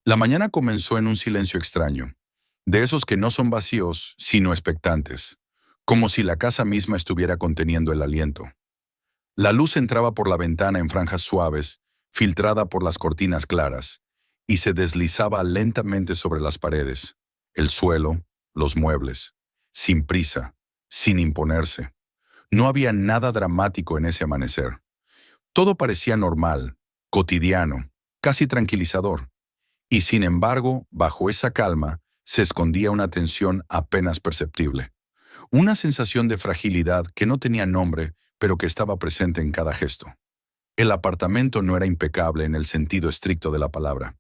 La mañana comenzó en un silencio extraño, de esos que no son vacíos, sino expectantes, como si la casa misma estuviera conteniendo el aliento. La luz entraba por la ventana en franjas suaves, filtrada por las cortinas claras, y se deslizaba lentamente sobre las paredes, el suelo, los muebles, sin prisa, sin imponerse. No había nada dramático en ese amanecer. Todo parecía normal, cotidiano, casi tranquilizador. Y sin embargo, bajo esa calma, se escondía una tensión apenas perceptible. Una sensación de fragilidad que no tenía nombre, pero que estaba presente en cada gesto. El apartamento no era impecable en el sentido estricto de la palabra.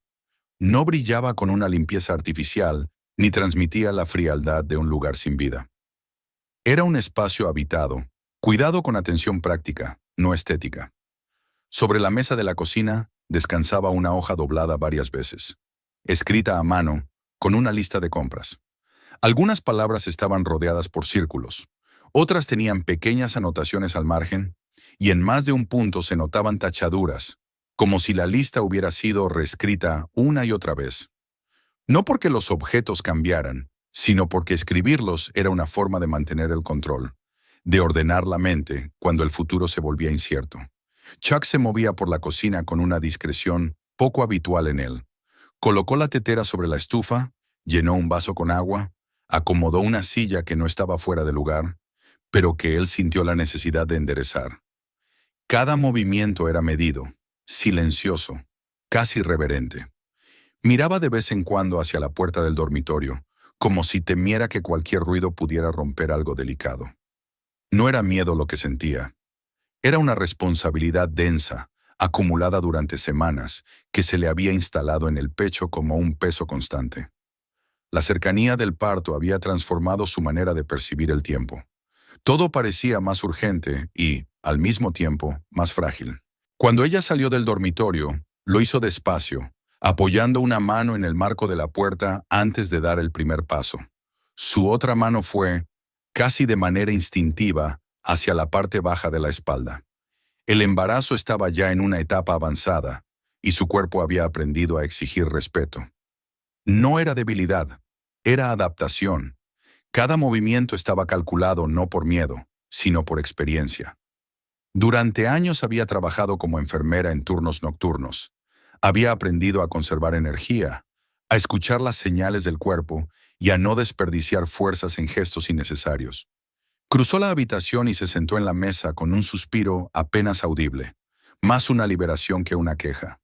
No brillaba con una limpieza artificial, ni transmitía la frialdad de un lugar sin vida. Era un espacio habitado, cuidado con atención práctica, no estética. Sobre la mesa de la cocina descansaba una hoja doblada varias veces, escrita a mano, con una lista de compras. Algunas palabras estaban rodeadas por círculos, otras tenían pequeñas anotaciones al margen, y en más de un punto se notaban tachaduras, como si la lista hubiera sido reescrita una y otra vez. No porque los objetos cambiaran, sino porque escribirlos era una forma de mantener el control, de ordenar la mente cuando el futuro se volvía incierto. Chuck se movía por la cocina con una discreción poco habitual en él. Colocó la tetera sobre la estufa, llenó un vaso con agua, acomodó una silla que no estaba fuera de lugar, pero que él sintió la necesidad de enderezar. Cada movimiento era medido, silencioso, casi reverente. Miraba de vez en cuando hacia la puerta del dormitorio, como si temiera que cualquier ruido pudiera romper algo delicado. No era miedo lo que sentía. Era una responsabilidad densa, acumulada durante semanas, que se le había instalado en el pecho como un peso constante. La cercanía del parto había transformado su manera de percibir el tiempo. Todo parecía más urgente y, al mismo tiempo, más frágil. Cuando ella salió del dormitorio, lo hizo despacio, apoyando una mano en el marco de la puerta antes de dar el primer paso. Su otra mano fue, casi de manera instintiva, hacia la parte baja de la espalda. El embarazo estaba ya en una etapa avanzada, y su cuerpo había aprendido a exigir respeto. No era debilidad, era adaptación. Cada movimiento estaba calculado no por miedo, sino por experiencia. Durante años había trabajado como enfermera en turnos nocturnos. Había aprendido a conservar energía, a escuchar las señales del cuerpo y a no desperdiciar fuerzas en gestos innecesarios. Cruzó la habitación y se sentó en la mesa con un suspiro apenas audible, más una liberación que una queja.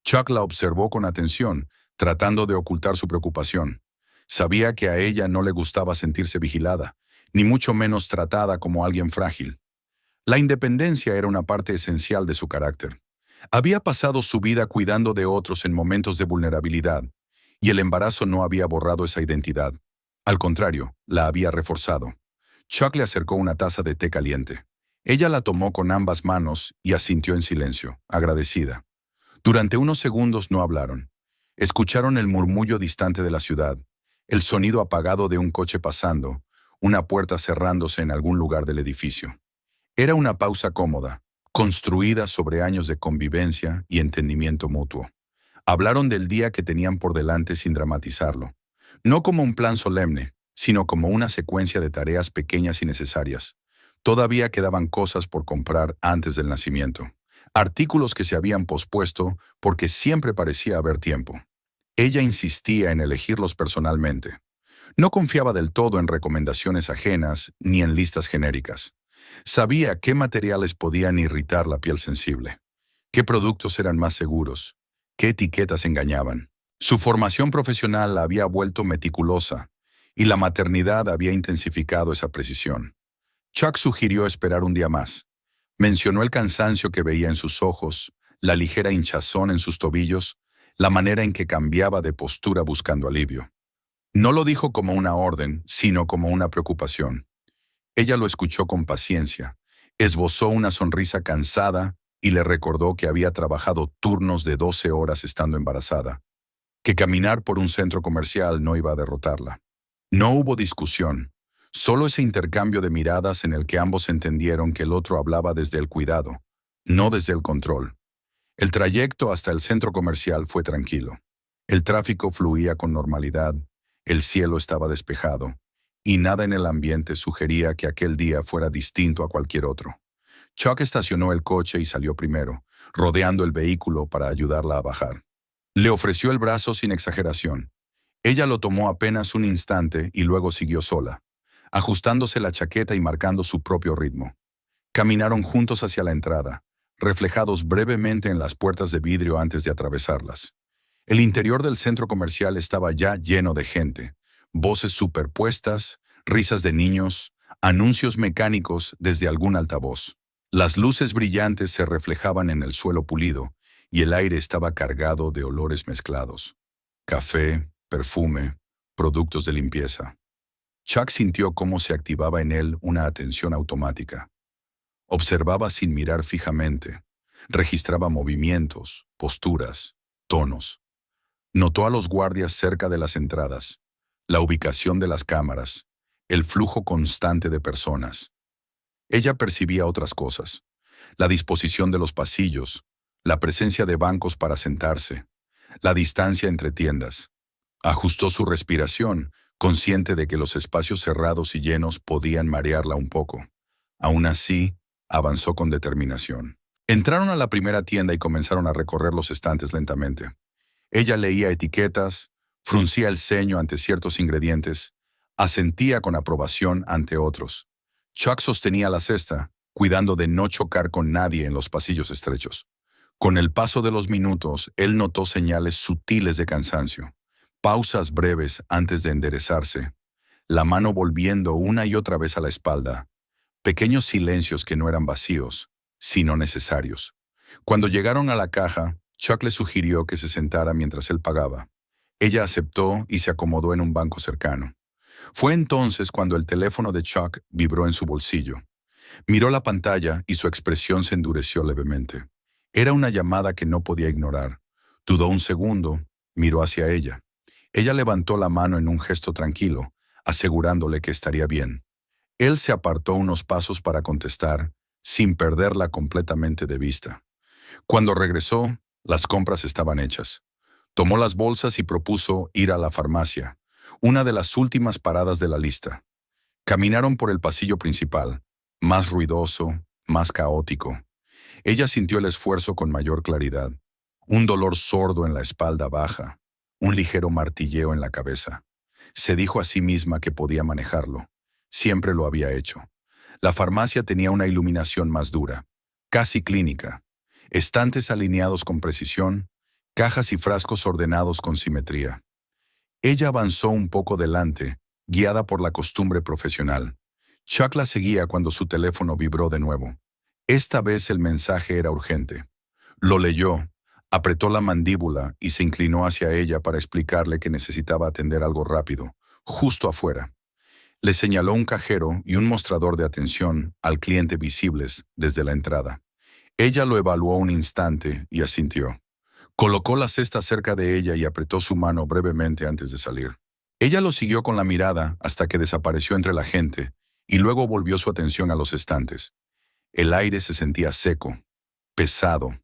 Chuck la observó con atención, tratando de ocultar su preocupación. Sabía que a ella no le gustaba sentirse vigilada, ni mucho menos tratada como alguien frágil. La independencia era una parte esencial de su carácter. Había pasado su vida cuidando de otros en momentos de vulnerabilidad, y el embarazo no había borrado esa identidad. Al contrario, la había reforzado. Chuck le acercó una taza de té caliente. Ella la tomó con ambas manos y asintió en silencio, agradecida. Durante unos segundos no hablaron. Escucharon el murmullo distante de la ciudad, el sonido apagado de un coche pasando, una puerta cerrándose en algún lugar del edificio. Era una pausa cómoda, construida sobre años de convivencia y entendimiento mutuo. Hablaron del día que tenían por delante sin dramatizarlo. No como un plan solemne, sino como una secuencia de tareas pequeñas y necesarias. Todavía quedaban cosas por comprar antes del nacimiento. Artículos que se habían pospuesto porque siempre parecía haber tiempo. Ella insistía en elegirlos personalmente. No confiaba del todo en recomendaciones ajenas ni en listas genéricas. Sabía qué materiales podían irritar la piel sensible, qué productos eran más seguros, qué etiquetas engañaban. Su formación profesional la había vuelto meticulosa, y la maternidad había intensificado esa precisión. Chuck sugirió esperar un día más. Mencionó el cansancio que veía en sus ojos, la ligera hinchazón en sus tobillos, la manera en que cambiaba de postura buscando alivio. No lo dijo como una orden, sino como una preocupación. Ella lo escuchó con paciencia, esbozó una sonrisa cansada y le recordó que había trabajado turnos de 12 horas estando embarazada, que caminar por un centro comercial no iba a derrotarla. No hubo discusión, solo ese intercambio de miradas en el que ambos entendieron que el otro hablaba desde el cuidado, no desde el control. El trayecto hasta el centro comercial fue tranquilo. El tráfico fluía con normalidad, el cielo estaba despejado, y nada en el ambiente sugería que aquel día fuera distinto a cualquier otro. Chuck estacionó el coche y salió primero, rodeando el vehículo para ayudarla a bajar. Le ofreció el brazo sin exageración. Ella lo tomó apenas un instante y luego siguió sola, ajustándose la chaqueta y marcando su propio ritmo. Caminaron juntos hacia la entrada, reflejados brevemente en las puertas de vidrio antes de atravesarlas. El interior del centro comercial estaba ya lleno de gente, voces superpuestas, risas de niños, anuncios mecánicos desde algún altavoz. Las luces brillantes se reflejaban en el suelo pulido y el aire estaba cargado de olores mezclados. Café, perfume, productos de limpieza. Chuck sintió cómo se activaba en él una atención automática. Observaba sin mirar fijamente. Registraba movimientos, posturas, tonos. Notó a los guardias cerca de las entradas, la ubicación de las cámaras, el flujo constante de personas. Ella percibía otras cosas: la disposición de los pasillos, la presencia de bancos para sentarse, la distancia entre tiendas. Ajustó su respiración, consciente de que los espacios cerrados y llenos podían marearla un poco. Aún así, avanzó con determinación. Entraron a la primera tienda y comenzaron a recorrer los estantes lentamente. Ella leía etiquetas, fruncía el ceño ante ciertos ingredientes, asentía con aprobación ante otros. Chuck sostenía la cesta, cuidando de no chocar con nadie en los pasillos estrechos. Con el paso de los minutos, él notó señales sutiles de cansancio, pausas breves antes de enderezarse, la mano volviendo una y otra vez a la espalda, pequeños silencios que no eran vacíos, sino necesarios. Cuando llegaron a la caja, Chuck le sugirió que se sentara mientras él pagaba. Ella aceptó y se acomodó en un banco cercano. Fue entonces cuando el teléfono de Chuck vibró en su bolsillo. Miró la pantalla y su expresión se endureció levemente. Era una llamada que no podía ignorar. Dudó un segundo, miró hacia ella. Ella levantó la mano en un gesto tranquilo, asegurándole que estaría bien. Él se apartó unos pasos para contestar, sin perderla completamente de vista. Cuando regresó, las compras estaban hechas. Tomó las bolsas y propuso ir a la farmacia, una de las últimas paradas de la lista. Caminaron por el pasillo principal, más ruidoso, más caótico. Ella sintió el esfuerzo con mayor claridad, un dolor sordo en la espalda baja, un ligero martilleo en la cabeza. Se dijo a sí misma que podía manejarlo. Siempre lo había hecho. La farmacia tenía una iluminación más dura, casi clínica, estantes alineados con precisión, cajas y frascos ordenados con simetría. Ella avanzó un poco delante, guiada por la costumbre profesional. Chuck la seguía cuando su teléfono vibró de nuevo. Esta vez el mensaje era urgente. Lo leyó, apretó la mandíbula y se inclinó hacia ella para explicarle que necesitaba atender algo rápido, justo afuera. Le señaló un cajero y un mostrador de atención al cliente visibles desde la entrada. Ella lo evaluó un instante y asintió. Colocó la cesta cerca de ella y apretó su mano brevemente antes de salir. Ella lo siguió con la mirada hasta que desapareció entre la gente y luego volvió su atención a los estantes. El aire se sentía seco, pesado.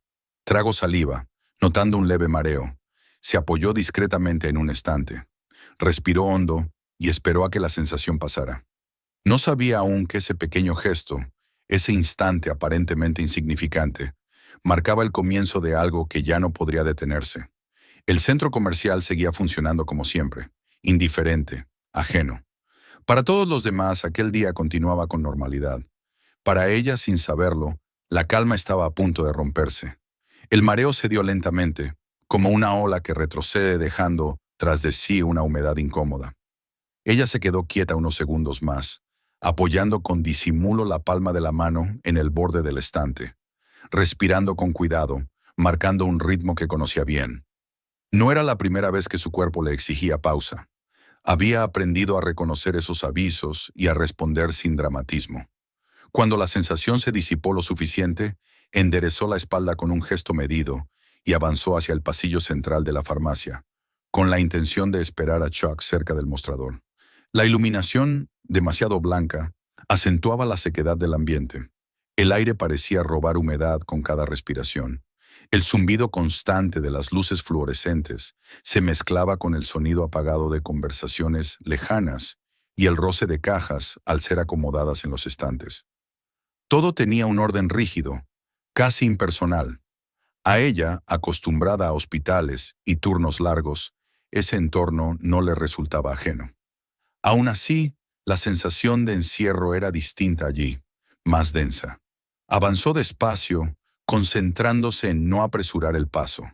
Tragó saliva, notando un leve mareo. Se apoyó discretamente en un estante. Respiró hondo y esperó a que la sensación pasara. No sabía aún que ese pequeño gesto, ese instante aparentemente insignificante, marcaba el comienzo de algo que ya no podría detenerse. El centro comercial seguía funcionando como siempre, indiferente, ajeno. Para todos los demás, aquel día continuaba con normalidad. Para ella, sin saberlo, la calma estaba a punto de romperse. El mareo cedió lentamente, como una ola que retrocede dejando tras de sí una humedad incómoda. Ella se quedó quieta unos segundos más, apoyando con disimulo la palma de la mano en el borde del estante, respirando con cuidado, marcando un ritmo que conocía bien. No era la primera vez que su cuerpo le exigía pausa. Había aprendido a reconocer esos avisos y a responder sin dramatismo. Cuando la sensación se disipó lo suficiente, enderezó la espalda con un gesto medido y avanzó hacia el pasillo central de la farmacia, con la intención de esperar a Chuck cerca del mostrador. La iluminación, demasiado blanca, acentuaba la sequedad del ambiente. El aire parecía robar humedad con cada respiración. El zumbido constante de las luces fluorescentes se mezclaba con el sonido apagado de conversaciones lejanas y el roce de cajas al ser acomodadas en los estantes. Todo tenía un orden rígido, casi impersonal. A ella, acostumbrada a hospitales y turnos largos, ese entorno no le resultaba ajeno. Aún así, la sensación de encierro era distinta allí, más densa. Avanzó despacio, concentrándose en no apresurar el paso.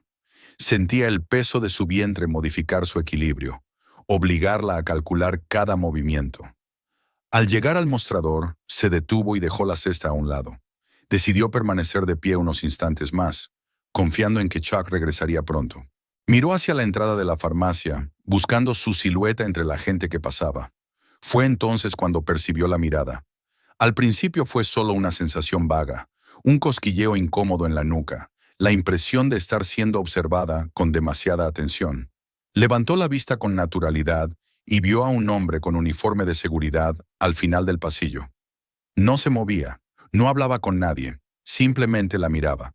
Sentía el peso de su vientre modificar su equilibrio, obligarla a calcular cada movimiento. Al llegar al mostrador, se detuvo y dejó la cesta a un lado. Decidió permanecer de pie unos instantes más, confiando en que Chuck regresaría pronto. Miró hacia la entrada de la farmacia, buscando su silueta entre la gente que pasaba. Fue entonces cuando percibió la mirada. Al principio fue solo una sensación vaga, un cosquilleo incómodo en la nuca, la impresión de estar siendo observada con demasiada atención. Levantó la vista con naturalidad y vio a un hombre con uniforme de seguridad al final del pasillo. No se movía, no hablaba con nadie, simplemente la miraba.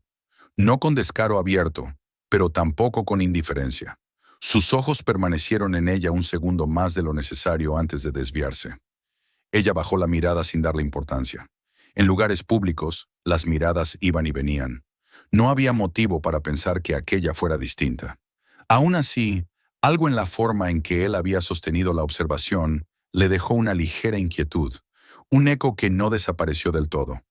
No con descaro abierto, pero tampoco con indiferencia. Sus ojos permanecieron en ella un segundo más de lo necesario antes de desviarse. Ella bajó la mirada sin darle importancia. En lugares públicos, las miradas iban y venían. No había motivo para pensar que aquella fuera distinta. Aún así, algo en la forma en que él había sostenido la observación le dejó una ligera inquietud, un eco que no desapareció del todo.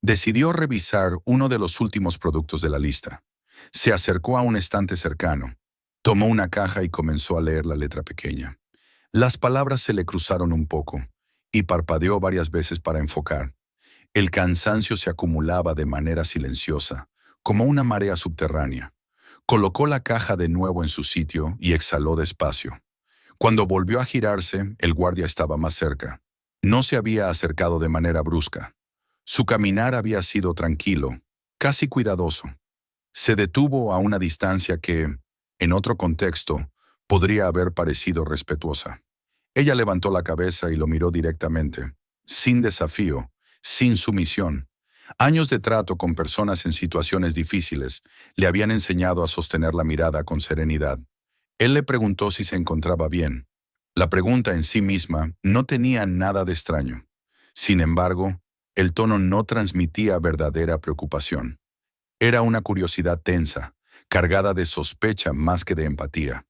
Decidió revisar uno de los últimos productos de la lista. Se acercó a un estante cercano, tomó una caja y comenzó a leer la letra pequeña. Las palabras se le cruzaron un poco, y parpadeó varias veces para enfocar. El cansancio se acumulaba de manera silenciosa, como una marea subterránea. Colocó la caja de nuevo en su sitio y exhaló despacio. Cuando volvió a girarse, el guardia estaba más cerca. No se había acercado de manera brusca. Su caminar había sido tranquilo, casi cuidadoso. Se detuvo a una distancia que, en otro contexto, podría haber parecido respetuosa. Ella levantó la cabeza y lo miró directamente, sin desafío, sin sumisión. Años de trato con personas en situaciones difíciles le habían enseñado a sostener la mirada con serenidad. Él le preguntó si se encontraba bien. La pregunta en sí misma no tenía nada de extraño. Sin embargo, el tono no transmitía verdadera preocupación. Era una curiosidad tensa, cargada de sospecha más que de empatía.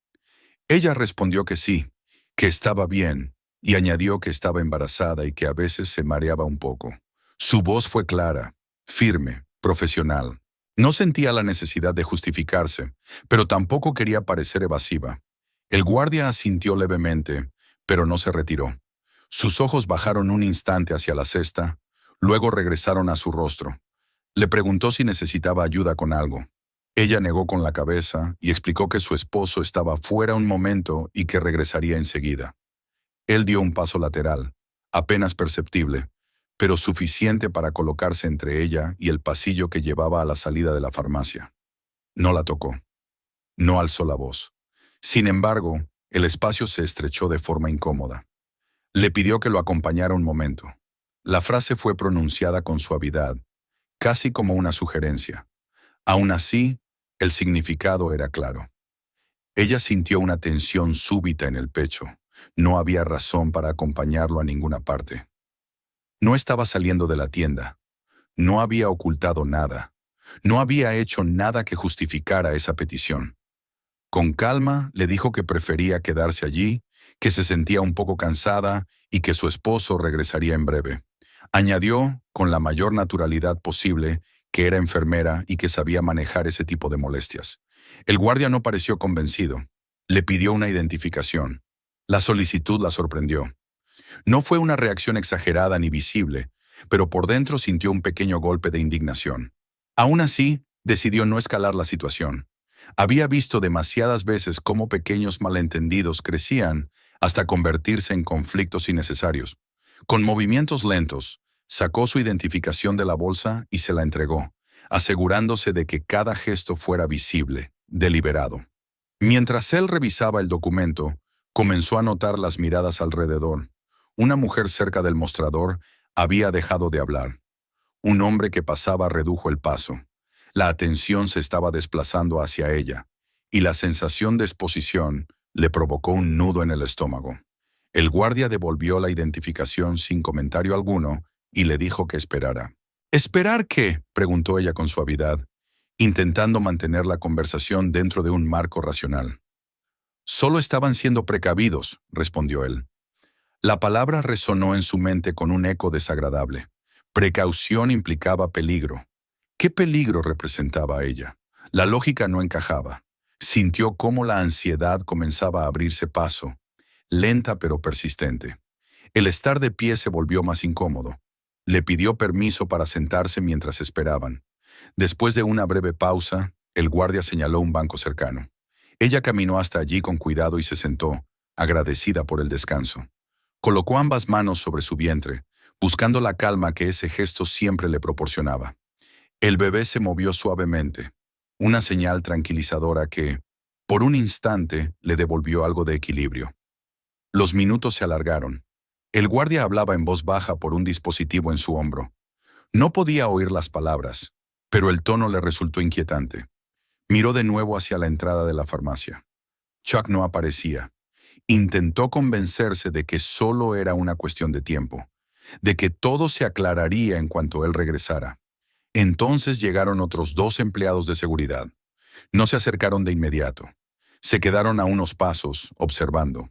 Ella respondió que sí, que estaba bien, y añadió que estaba embarazada y que a veces se mareaba un poco. Su voz fue clara, firme, profesional. No sentía la necesidad de justificarse, pero tampoco quería parecer evasiva. El guardia asintió levemente, pero no se retiró. Sus ojos bajaron un instante hacia la cesta, luego regresaron a su rostro. Le preguntó si necesitaba ayuda con algo. Ella negó con la cabeza y explicó que su esposo estaba fuera un momento y que regresaría enseguida. Él dio un paso lateral, apenas perceptible, pero suficiente para colocarse entre ella y el pasillo que llevaba a la salida de la farmacia. No la tocó. No alzó la voz. Sin embargo, el espacio se estrechó de forma incómoda. Le pidió que lo acompañara un momento. La frase fue pronunciada con suavidad, casi como una sugerencia. Aún así, el significado era claro. Ella sintió una tensión súbita en el pecho. No había razón para acompañarlo a ninguna parte. No estaba saliendo de la tienda. No había ocultado nada. No había hecho nada que justificara esa petición. Con calma le dijo que prefería quedarse allí, que se sentía un poco cansada y que su esposo regresaría en breve. Añadió, con la mayor naturalidad posible, que era enfermera y que sabía manejar ese tipo de molestias. El guardia no pareció convencido. Le pidió una identificación. La solicitud la sorprendió. No fue una reacción exagerada ni visible, pero por dentro sintió un pequeño golpe de indignación. Aún así, decidió no escalar la situación. Había visto demasiadas veces cómo pequeños malentendidos crecían hasta convertirse en conflictos innecesarios. Con movimientos lentos, sacó su identificación de la bolsa y se la entregó, asegurándose de que cada gesto fuera visible, deliberado. Mientras él revisaba el documento, comenzó a notar las miradas alrededor. Una mujer cerca del mostrador había dejado de hablar. Un hombre que pasaba redujo el paso. La atención se estaba desplazando hacia ella, y la sensación de exposición le provocó un nudo en el estómago. El guardia devolvió la identificación sin comentario alguno y le dijo que esperara. ¿Esperar qué?, preguntó ella con suavidad, intentando mantener la conversación dentro de un marco racional. Solo estaban siendo precavidos, respondió él. La palabra resonó en su mente con un eco desagradable. Precaución implicaba peligro. ¿Qué peligro representaba ella? La lógica no encajaba. Sintió cómo la ansiedad comenzaba a abrirse paso, lenta pero persistente. El estar de pie se volvió más incómodo. Le pidió permiso para sentarse mientras esperaban. Después de una breve pausa, el guardia señaló un banco cercano. Ella caminó hasta allí con cuidado y se sentó, agradecida por el descanso. Colocó ambas manos sobre su vientre, buscando la calma que ese gesto siempre le proporcionaba. El bebé se movió suavemente, una señal tranquilizadora que, por un instante, le devolvió algo de equilibrio. Los minutos se alargaron. El guardia hablaba en voz baja por un dispositivo en su hombro. No podía oír las palabras, pero el tono le resultó inquietante. Miró de nuevo hacia la entrada de la farmacia. Chuck no aparecía. Intentó convencerse de que solo era una cuestión de tiempo, de que todo se aclararía en cuanto él regresara. Entonces llegaron otros 2 empleados de seguridad. No se acercaron de inmediato. Se quedaron a unos pasos, observando.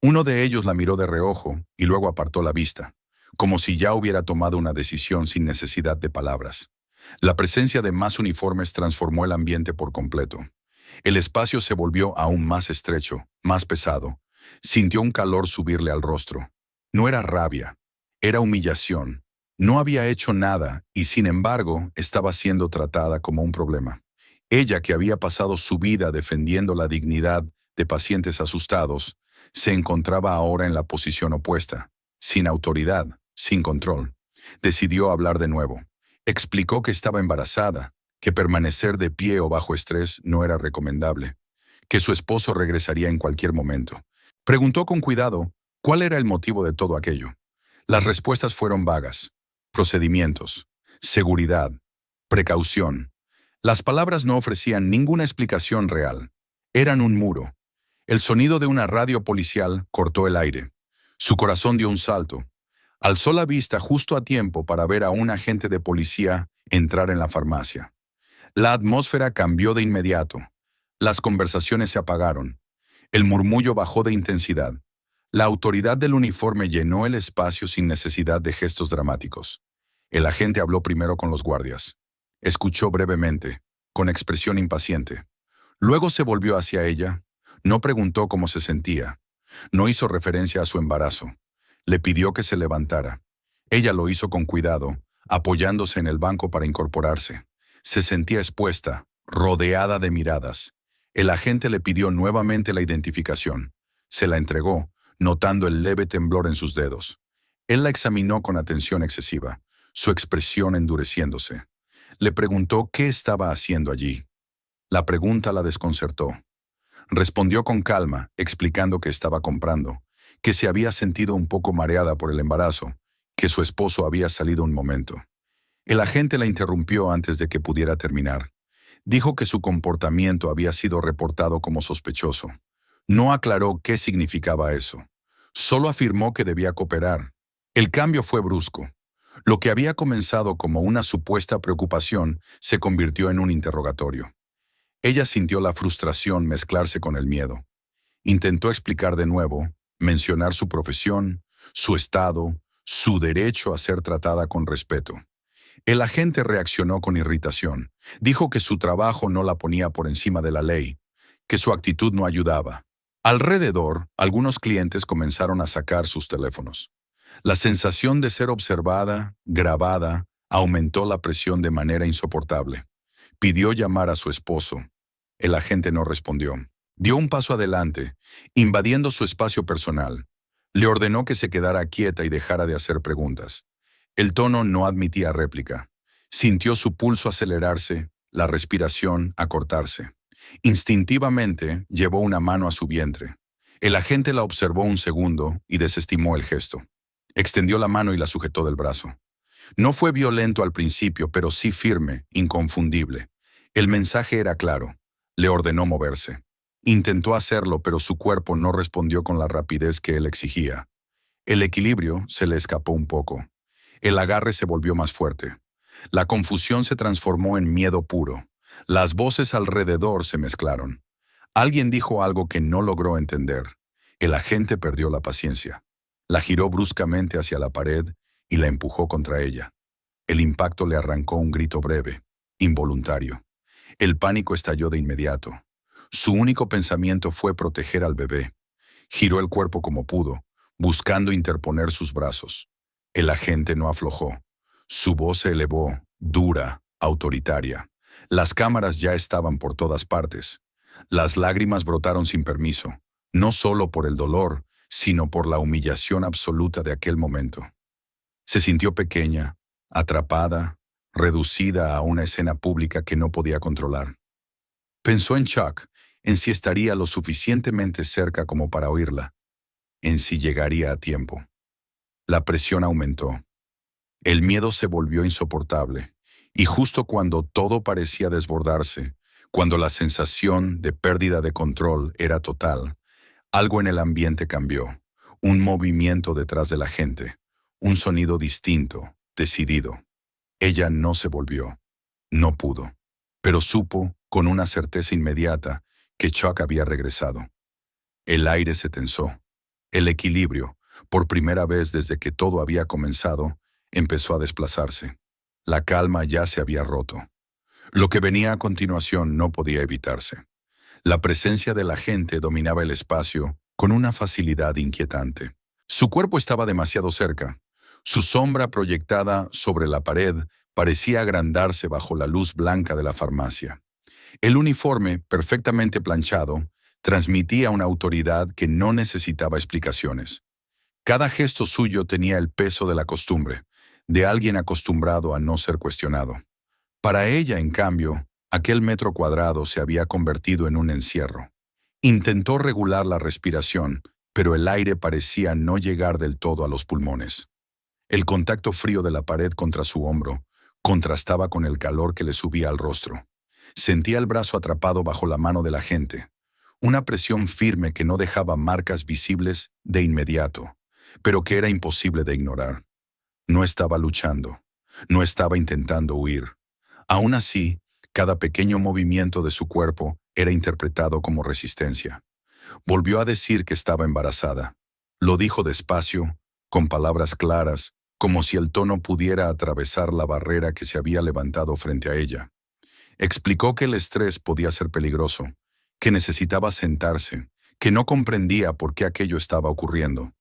Uno de ellos la miró de reojo y luego apartó la vista, como si ya hubiera tomado una decisión sin necesidad de palabras. La presencia de más uniformes transformó el ambiente por completo. El espacio se volvió aún más estrecho, más pesado. Sintió un calor subirle al rostro. No era rabia, era humillación. No había hecho nada y, sin embargo, estaba siendo tratada como un problema. Ella, que había pasado su vida defendiendo la dignidad de pacientes asustados, se encontraba ahora en la posición opuesta, sin autoridad, sin control. Decidió hablar de nuevo. Explicó que estaba embarazada, que permanecer de pie o bajo estrés no era recomendable, que su esposo regresaría en cualquier momento. Preguntó con cuidado cuál era el motivo de todo aquello. Las respuestas fueron vagas. Procedimientos, seguridad, precaución. Las palabras no ofrecían ninguna explicación real. Eran un muro. El sonido de una radio policial cortó el aire. Su corazón dio un salto. Alzó la vista justo a tiempo para ver a un agente de policía entrar en la farmacia. La atmósfera cambió de inmediato. Las conversaciones se apagaron. El murmullo bajó de intensidad. La autoridad del uniforme llenó el espacio sin necesidad de gestos dramáticos. El agente habló primero con los guardias. Escuchó brevemente, con expresión impaciente. Luego se volvió hacia ella. No preguntó cómo se sentía. No hizo referencia a su embarazo. Le pidió que se levantara. Ella lo hizo con cuidado, apoyándose en el banco para incorporarse. Se sentía expuesta, rodeada de miradas. El agente le pidió nuevamente la identificación. Se la entregó, notando el leve temblor en sus dedos. Él la examinó con atención excesiva, su expresión endureciéndose. Le preguntó qué estaba haciendo allí. La pregunta la desconcertó. Respondió con calma, explicando que estaba comprando, que se había sentido un poco mareada por el embarazo, que su esposo había salido un momento. El agente la interrumpió antes de que pudiera terminar. Dijo que su comportamiento había sido reportado como sospechoso. No aclaró qué significaba eso. Solo afirmó que debía cooperar. El cambio fue brusco. Lo que había comenzado como una supuesta preocupación se convirtió en un interrogatorio. Ella sintió la frustración mezclarse con el miedo. Intentó explicar de nuevo, mencionar su profesión, su estado, su derecho a ser tratada con respeto. El agente reaccionó con irritación. Dijo que su trabajo no la ponía por encima de la ley, que su actitud no ayudaba. Alrededor, algunos clientes comenzaron a sacar sus teléfonos. La sensación de ser observada, grabada, aumentó la presión de manera insoportable. Pidió llamar a su esposo. El agente no respondió. Dio un paso adelante, invadiendo su espacio personal. Le ordenó que se quedara quieta y dejara de hacer preguntas. El tono no admitía réplica. Sintió su pulso acelerarse, la respiración acortarse. Instintivamente llevó una mano a su vientre. El agente la observó un segundo y desestimó el gesto. Extendió la mano y la sujetó del brazo. No fue violento al principio, pero sí firme, inconfundible. El mensaje era claro. Le ordenó moverse. Intentó hacerlo, pero su cuerpo no respondió con la rapidez que él exigía. El equilibrio se le escapó un poco. El agarre se volvió más fuerte. La confusión se transformó en miedo puro. Las voces alrededor se mezclaron. Alguien dijo algo que no logró entender. El agente perdió la paciencia. La giró bruscamente hacia la pared y la empujó contra ella. El impacto le arrancó un grito breve, involuntario. El pánico estalló de inmediato. Su único pensamiento fue proteger al bebé. Giró el cuerpo como pudo, buscando interponer sus brazos. El agente no aflojó. Su voz se elevó, dura, autoritaria. Las cámaras ya estaban por todas partes. Las lágrimas brotaron sin permiso, no solo por el dolor, sino por la humillación absoluta de aquel momento. Se sintió pequeña, atrapada, reducida a una escena pública que no podía controlar. Pensó en Chuck, en si estaría lo suficientemente cerca como para oírla, en si llegaría a tiempo. La presión aumentó. El miedo se volvió insoportable, y justo cuando todo parecía desbordarse, cuando la sensación de pérdida de control era total, algo en el ambiente cambió. Un movimiento detrás de la gente, un sonido distinto, decidido. Ella no se volvió, no pudo, pero supo, con una certeza inmediata, que Chuck había regresado. El aire se tensó. El equilibrio, por primera vez desde que todo había comenzado, empezó a desplazarse. La calma ya se había roto. Lo que venía a continuación no podía evitarse. La presencia de la gente dominaba el espacio con una facilidad inquietante. Su cuerpo estaba demasiado cerca. Su sombra proyectada sobre la pared parecía agrandarse bajo la luz blanca de la farmacia. El uniforme, perfectamente planchado, transmitía una autoridad que no necesitaba explicaciones. Cada gesto suyo tenía el peso de la costumbre, de alguien acostumbrado a no ser cuestionado. Para ella, en cambio, aquel metro cuadrado se había convertido en un encierro. Intentó regular la respiración, pero el aire parecía no llegar del todo a los pulmones. El contacto frío de la pared contra su hombro contrastaba con el calor que le subía al rostro. Sentía el brazo atrapado bajo la mano de la gente, una presión firme que no dejaba marcas visibles de inmediato, pero que era imposible de ignorar. No estaba luchando, no estaba intentando huir. Aún así, cada pequeño movimiento de su cuerpo era interpretado como resistencia. Volvió a decir que estaba embarazada. Lo dijo despacio, con palabras claras, como si el tono pudiera atravesar la barrera que se había levantado frente a ella. Explicó que el estrés podía ser peligroso, que necesitaba sentarse, que no comprendía por qué aquello estaba ocurriendo.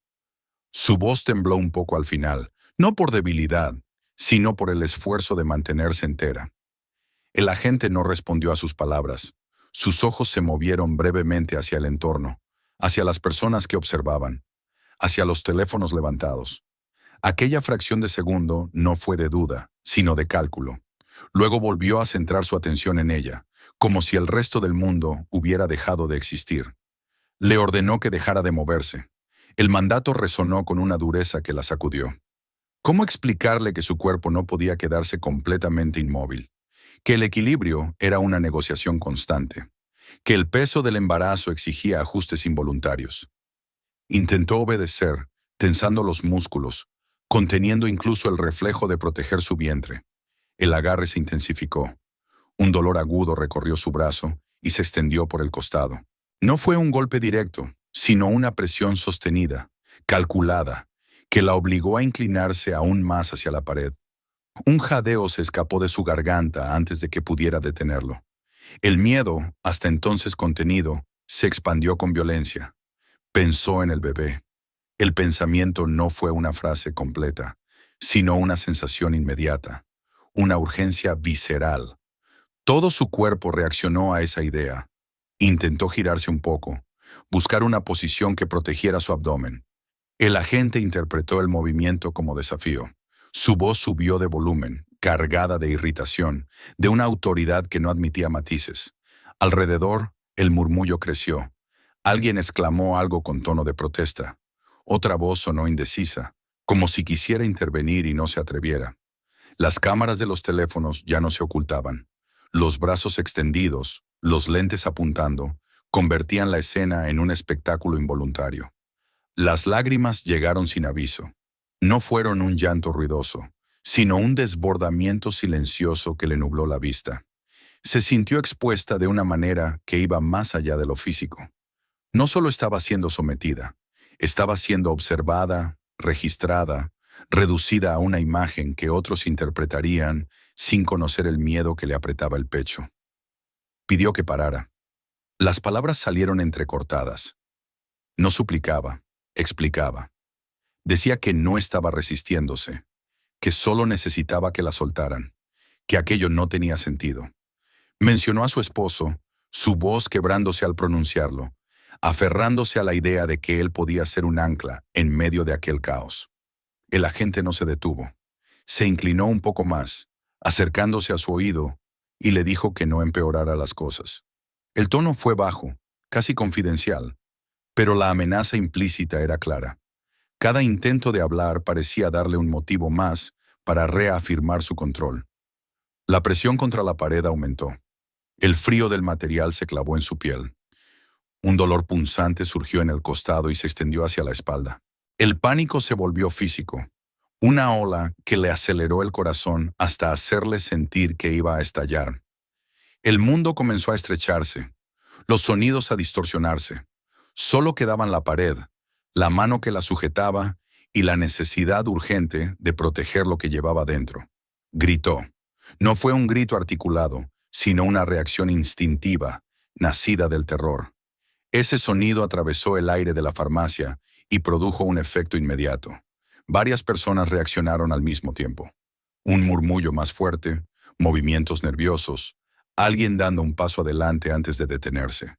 Su voz tembló un poco al final, no por debilidad, sino por el esfuerzo de mantenerse entera. El agente no respondió a sus palabras. Sus ojos se movieron brevemente hacia el entorno, hacia las personas que observaban, hacia los teléfonos levantados. Aquella fracción de segundo no fue de duda, sino de cálculo. Luego volvió a centrar su atención en ella, como si el resto del mundo hubiera dejado de existir. Le ordenó que dejara de moverse. El mandato resonó con una dureza que la sacudió. ¿Cómo explicarle que su cuerpo no podía quedarse completamente inmóvil? Que el equilibrio era una negociación constante, que el peso del embarazo exigía ajustes involuntarios. Intentó obedecer, tensando los músculos, conteniendo incluso el reflejo de proteger su vientre. El agarre se intensificó. Un dolor agudo recorrió su brazo y se extendió por el costado. No fue un golpe directo, sino una presión sostenida, calculada, que la obligó a inclinarse aún más hacia la pared. Un jadeo se escapó de su garganta antes de que pudiera detenerlo. El miedo, hasta entonces contenido, se expandió con violencia. Pensó en el bebé. El pensamiento no fue una frase completa, sino una sensación inmediata, una urgencia visceral. Todo su cuerpo reaccionó a esa idea. Intentó girarse un poco, buscar una posición que protegiera su abdomen. El agente interpretó el movimiento como desafío. Su voz subió de volumen, cargada de irritación, de una autoridad que no admitía matices. Alrededor, el murmullo creció. Alguien exclamó algo con tono de protesta. Otra voz sonó indecisa, como si quisiera intervenir y no se atreviera. Las cámaras de los teléfonos ya no se ocultaban. Los brazos extendidos, los lentes apuntando, convertían la escena en un espectáculo involuntario. Las lágrimas llegaron sin aviso. No fueron un llanto ruidoso, sino un desbordamiento silencioso que le nubló la vista. Se sintió expuesta de una manera que iba más allá de lo físico. No solo estaba siendo sometida, estaba siendo observada, registrada, reducida a una imagen que otros interpretarían sin conocer el miedo que le apretaba el pecho. Pidió que parara. Las palabras salieron entrecortadas. No suplicaba, explicaba. Decía que no estaba resistiéndose, que solo necesitaba que la soltaran, que aquello no tenía sentido. Mencionó a su esposo, su voz quebrándose al pronunciarlo, aferrándose a la idea de que él podía ser un ancla en medio de aquel caos. El agente no se detuvo. Se inclinó un poco más, acercándose a su oído, y le dijo que no empeorara las cosas. El tono fue bajo, casi confidencial, pero la amenaza implícita era clara. Cada intento de hablar parecía darle un motivo más para reafirmar su control. La presión contra la pared aumentó. El frío del material se clavó en su piel. Un dolor punzante surgió en el costado y se extendió hacia la espalda. El pánico se volvió físico, una ola que le aceleró el corazón hasta hacerle sentir que iba a estallar. El mundo comenzó a estrecharse, los sonidos a distorsionarse. Solo quedaban la pared, la mano que la sujetaba y la necesidad urgente de proteger lo que llevaba dentro. Gritó. No fue un grito articulado, sino una reacción instintiva, nacida del terror. Ese sonido atravesó el aire de la farmacia y produjo un efecto inmediato. Varias personas reaccionaron al mismo tiempo. Un murmullo más fuerte, movimientos nerviosos, alguien dando un paso adelante antes de detenerse.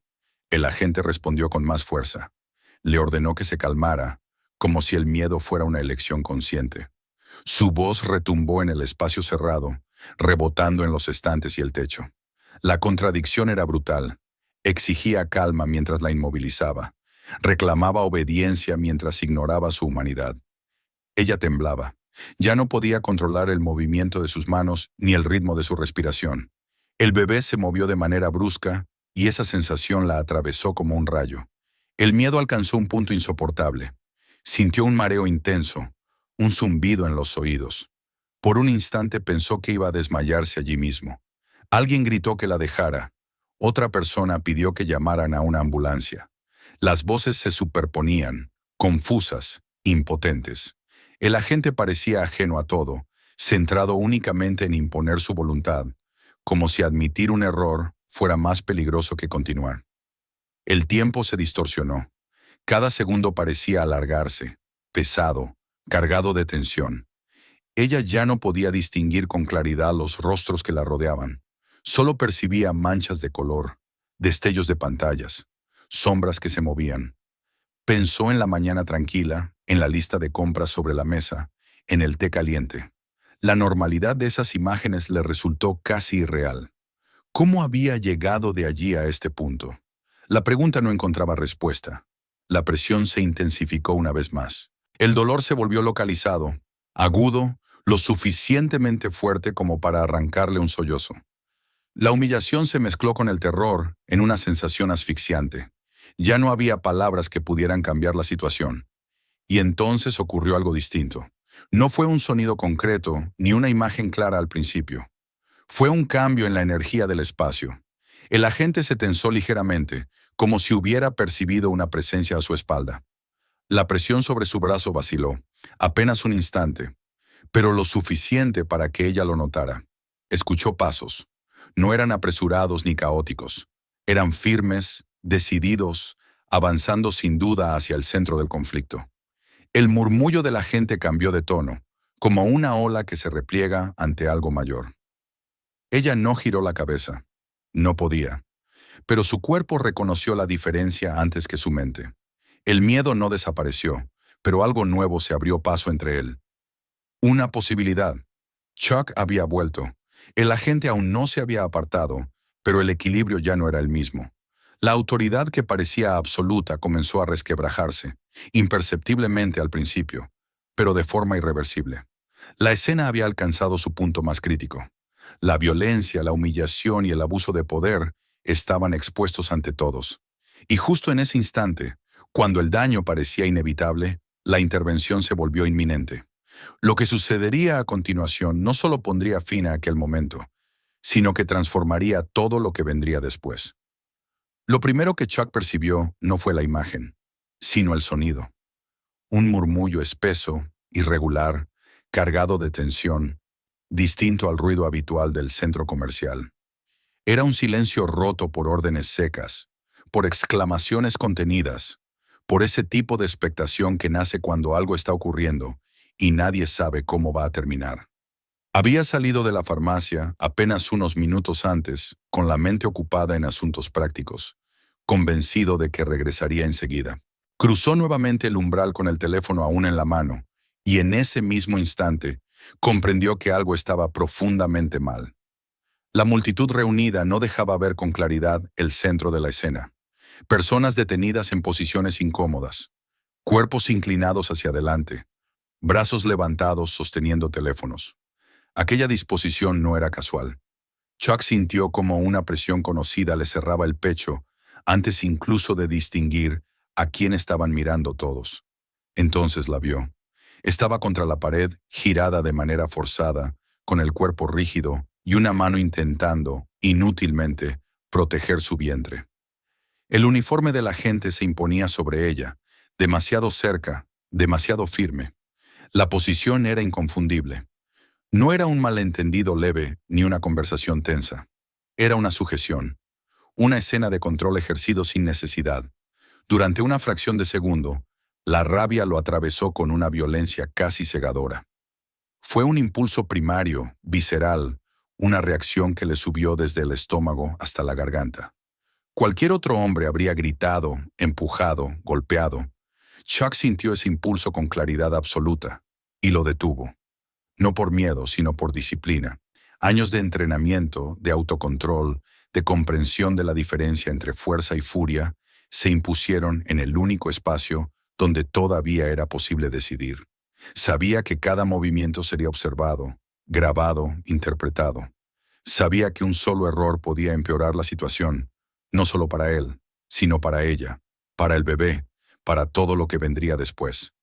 El agente respondió con más fuerza. Le ordenó que se calmara, como si el miedo fuera una elección consciente. Su voz retumbó en el espacio cerrado, rebotando en los estantes y el techo. La contradicción era brutal. Exigía calma mientras la inmovilizaba. Reclamaba obediencia mientras ignoraba su humanidad. Ella temblaba. Ya no podía controlar el movimiento de sus manos ni el ritmo de su respiración. El bebé se movió de manera brusca y esa sensación la atravesó como un rayo. El miedo alcanzó un punto insoportable. Sintió un mareo intenso, un zumbido en los oídos. Por un instante pensó que iba a desmayarse allí mismo. Alguien gritó que la dejara. Otra persona pidió que llamaran a una ambulancia. Las voces se superponían, confusas, impotentes. El agente parecía ajeno a todo, centrado únicamente en imponer su voluntad, como si admitir un error fuera más peligroso que continuar. El tiempo se distorsionó. Cada segundo parecía alargarse, pesado, cargado de tensión. Ella ya no podía distinguir con claridad los rostros que la rodeaban. Solo percibía manchas de color, destellos de pantallas, sombras que se movían. Pensó en la mañana tranquila, en la lista de compras sobre la mesa, en el té caliente. La normalidad de esas imágenes le resultó casi irreal. ¿Cómo había llegado de allí a este punto? La pregunta no encontraba respuesta. La presión se intensificó una vez más. El dolor se volvió localizado, agudo, lo suficientemente fuerte como para arrancarle un sollozo. La humillación se mezcló con el terror en una sensación asfixiante. Ya no había palabras que pudieran cambiar la situación. Y entonces ocurrió algo distinto. No fue un sonido concreto ni una imagen clara al principio. Fue un cambio en la energía del espacio. El agente se tensó ligeramente, como si hubiera percibido una presencia a su espalda. La presión sobre su brazo vaciló, apenas un instante, pero lo suficiente para que ella lo notara. Escuchó pasos. No eran apresurados ni caóticos. Eran firmes, decididos, avanzando sin duda hacia el centro del conflicto. El murmullo de la gente cambió de tono, como una ola que se repliega ante algo mayor. Ella no giró la cabeza. No podía. Pero su cuerpo reconoció la diferencia antes que su mente. El miedo no desapareció, pero algo nuevo se abrió paso entre él. Una posibilidad. Chuck había vuelto. El agente aún no se había apartado, pero el equilibrio ya no era el mismo. La autoridad que parecía absoluta comenzó a resquebrajarse, imperceptiblemente al principio, pero de forma irreversible. La escena había alcanzado su punto más crítico. La violencia, la humillación y el abuso de poder estaban expuestos ante todos. Y justo en ese instante, cuando el daño parecía inevitable, la intervención se volvió inminente. Lo que sucedería a continuación no solo pondría fin a aquel momento, sino que transformaría todo lo que vendría después. Lo primero que Chuck percibió no fue la imagen, sino el sonido. Un murmullo espeso, irregular, cargado de tensión, distinto al ruido habitual del centro comercial. Era un silencio roto por órdenes secas, por exclamaciones contenidas, por ese tipo de expectación que nace cuando algo está ocurriendo y nadie sabe cómo va a terminar. Había salido de la farmacia apenas unos minutos antes, con la mente ocupada en asuntos prácticos, convencido de que regresaría enseguida. Cruzó nuevamente el umbral con el teléfono aún en la mano, y en ese mismo instante comprendió que algo estaba profundamente mal. La multitud reunida no dejaba ver con claridad el centro de la escena. Personas detenidas en posiciones incómodas, cuerpos inclinados hacia adelante, brazos levantados sosteniendo teléfonos. Aquella disposición no era casual. Chuck sintió como una presión conocida le cerraba el pecho, antes incluso de distinguir a quién estaban mirando todos. Entonces la vio. Estaba contra la pared, girada de manera forzada, con el cuerpo rígido y una mano intentando, inútilmente, proteger su vientre. El uniforme de la gente se imponía sobre ella, demasiado cerca, demasiado firme. La posición era inconfundible. No era un malentendido leve ni una conversación tensa. Era una sujeción, una escena de control ejercido sin necesidad. Durante una fracción de segundo, la rabia lo atravesó con una violencia casi cegadora. Fue un impulso primario, visceral, una reacción que le subió desde el estómago hasta la garganta. Cualquier otro hombre habría gritado, empujado, golpeado. Chuck sintió ese impulso con claridad absoluta y lo detuvo. No por miedo, sino por disciplina. Años de entrenamiento, de autocontrol, de comprensión de la diferencia entre fuerza y furia, se impusieron en el único espacio donde todavía era posible decidir. Sabía que cada movimiento sería observado, grabado, interpretado. Sabía que un solo error podía empeorar la situación, no solo para él, sino para ella, para el bebé, para todo lo que vendría después.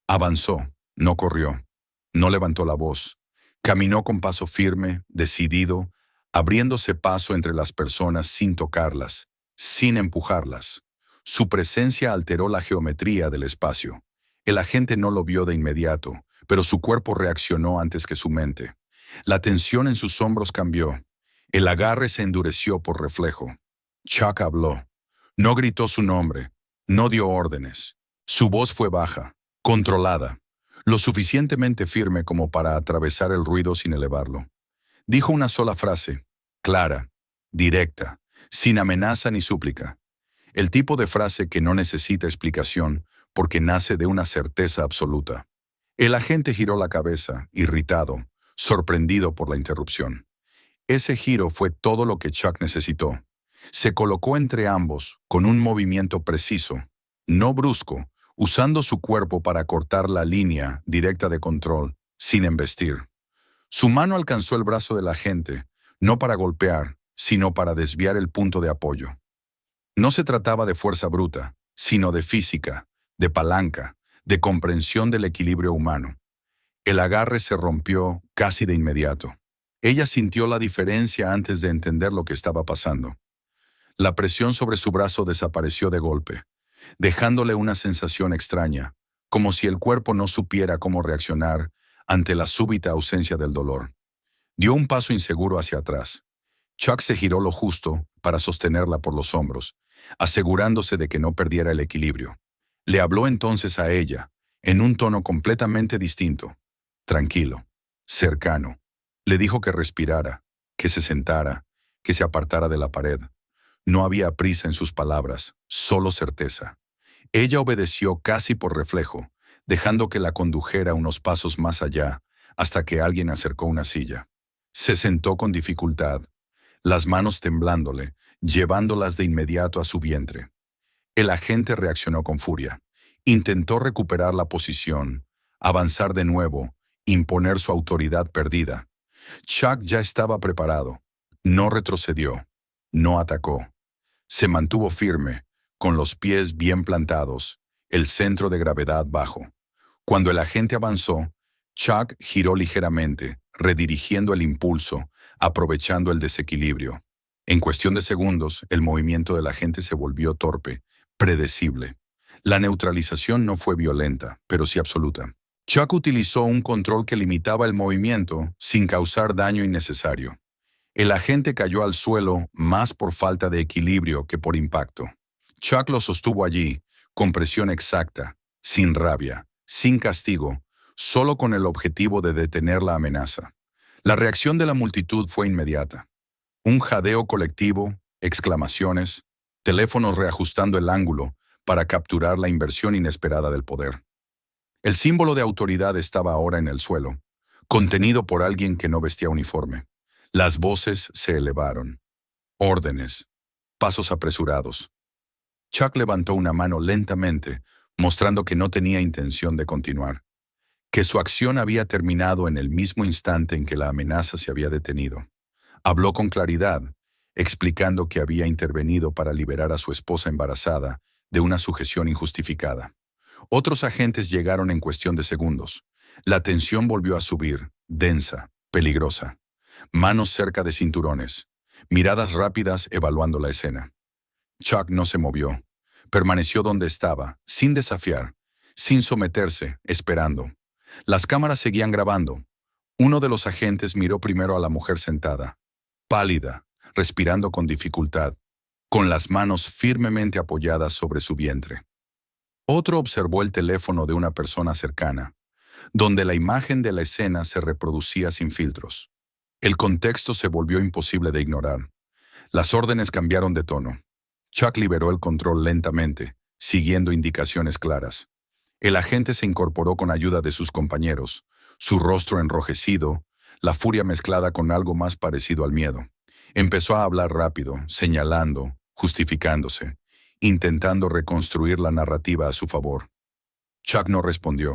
Avanzó, no corrió. No levantó la voz. Caminó con paso firme, decidido, abriéndose paso entre las personas sin tocarlas, sin empujarlas. Su presencia alteró la geometría del espacio. El agente no lo vio de inmediato, pero su cuerpo reaccionó antes que su mente. La tensión en sus hombros cambió. El agarre se endureció por reflejo. Chuck habló. No gritó su nombre, no dio órdenes. Su voz fue baja, controlada, lo suficientemente firme como para atravesar el ruido sin elevarlo. Dijo una sola frase, clara, directa, sin amenaza ni súplica. El tipo de frase que no necesita explicación porque nace de una certeza absoluta. El agente giró la cabeza, irritado, sorprendido por la interrupción. Ese giro fue todo lo que Chuck necesitó. Se colocó entre ambos con un movimiento preciso, no brusco, usando su cuerpo para cortar la línea directa de control, sin embestir. Su mano alcanzó el brazo del agente, no para golpear, sino para desviar el punto de apoyo. No se trataba de fuerza bruta, sino de física, de palanca, de comprensión del equilibrio humano. El agarre se rompió casi de inmediato. Ella sintió la diferencia antes de entender lo que estaba pasando. La presión sobre su brazo desapareció de golpe, dejándole una sensación extraña, como si el cuerpo no supiera cómo reaccionar ante la súbita ausencia del dolor. Dio un paso inseguro hacia atrás. Chuck se giró lo justo para sostenerla por los hombros, asegurándose de que no perdiera el equilibrio. Le habló entonces a ella, en un tono completamente distinto, tranquilo, cercano. Le dijo que respirara, que se sentara, que se apartara de la pared. No había prisa en sus palabras, solo certeza. Ella obedeció casi por reflejo, dejando que la condujera unos pasos más allá, hasta que alguien acercó una silla. Se sentó con dificultad, las manos temblándole, llevándolas de inmediato a su vientre. El agente reaccionó con furia. Intentó recuperar la posición, avanzar de nuevo, imponer su autoridad perdida. Chuck ya estaba preparado. No retrocedió. No atacó. Se mantuvo firme, con los pies bien plantados, el centro de gravedad bajo. Cuando el agente avanzó, Chuck giró ligeramente, redirigiendo el impulso, aprovechando el desequilibrio. En cuestión de segundos, el movimiento del agente se volvió torpe, predecible. La neutralización no fue violenta, pero sí absoluta. Chuck utilizó un control que limitaba el movimiento sin causar daño innecesario. El agente cayó al suelo más por falta de equilibrio que por impacto. Chuck lo sostuvo allí, con presión exacta, sin rabia, sin castigo, solo con el objetivo de detener la amenaza. La reacción de la multitud fue inmediata. Un jadeo colectivo, exclamaciones, teléfonos reajustando el ángulo para capturar la inversión inesperada del poder. El símbolo de autoridad estaba ahora en el suelo, contenido por alguien que no vestía uniforme. Las voces se elevaron. Órdenes. Pasos apresurados. Chuck levantó una mano lentamente, mostrando que no tenía intención de continuar, que su acción había terminado en el mismo instante en que la amenaza se había detenido. Habló con claridad, explicando que había intervenido para liberar a su esposa embarazada de una sujeción injustificada. Otros agentes llegaron en cuestión de segundos. La tensión volvió a subir, densa, peligrosa. Manos cerca de cinturones, miradas rápidas evaluando la escena. Chuck no se movió. Permaneció donde estaba, sin desafiar, sin someterse, esperando. Las cámaras seguían grabando. Uno de los agentes miró primero a la mujer sentada, pálida, respirando con dificultad, con las manos firmemente apoyadas sobre su vientre. Otro observó el teléfono de una persona cercana, donde la imagen de la escena se reproducía sin filtros. El contexto se volvió imposible de ignorar. Las órdenes cambiaron de tono. Chuck liberó el control lentamente, siguiendo indicaciones claras. El agente se incorporó con ayuda de sus compañeros, su rostro enrojecido, la furia mezclada con algo más parecido al miedo. Empezó a hablar rápido, señalando, justificándose, intentando reconstruir la narrativa a su favor. Chuck no respondió,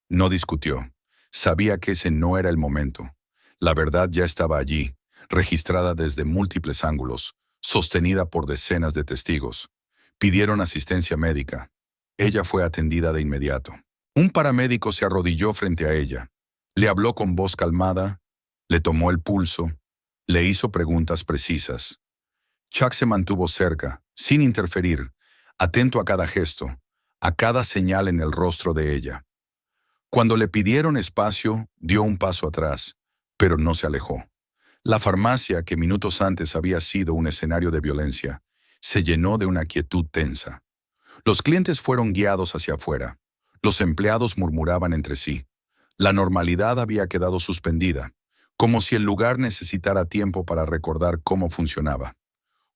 no discutió. Sabía que ese no era el momento. La verdad ya estaba allí, registrada desde múltiples ángulos, sostenida por decenas de testigos. Pidieron asistencia médica. Ella fue atendida de inmediato. Un paramédico se arrodilló frente a ella. Le habló con voz calmada, le tomó el pulso, le hizo preguntas precisas. Chuck se mantuvo cerca, sin interferir, atento a cada gesto, a cada señal en el rostro de ella. Cuando le pidieron espacio, dio un paso atrás, pero no se alejó. La farmacia, que minutos antes había sido un escenario de violencia, se llenó de una quietud tensa. Los clientes fueron guiados hacia afuera. Los empleados murmuraban entre sí. La normalidad había quedado suspendida, como si el lugar necesitara tiempo para recordar cómo funcionaba.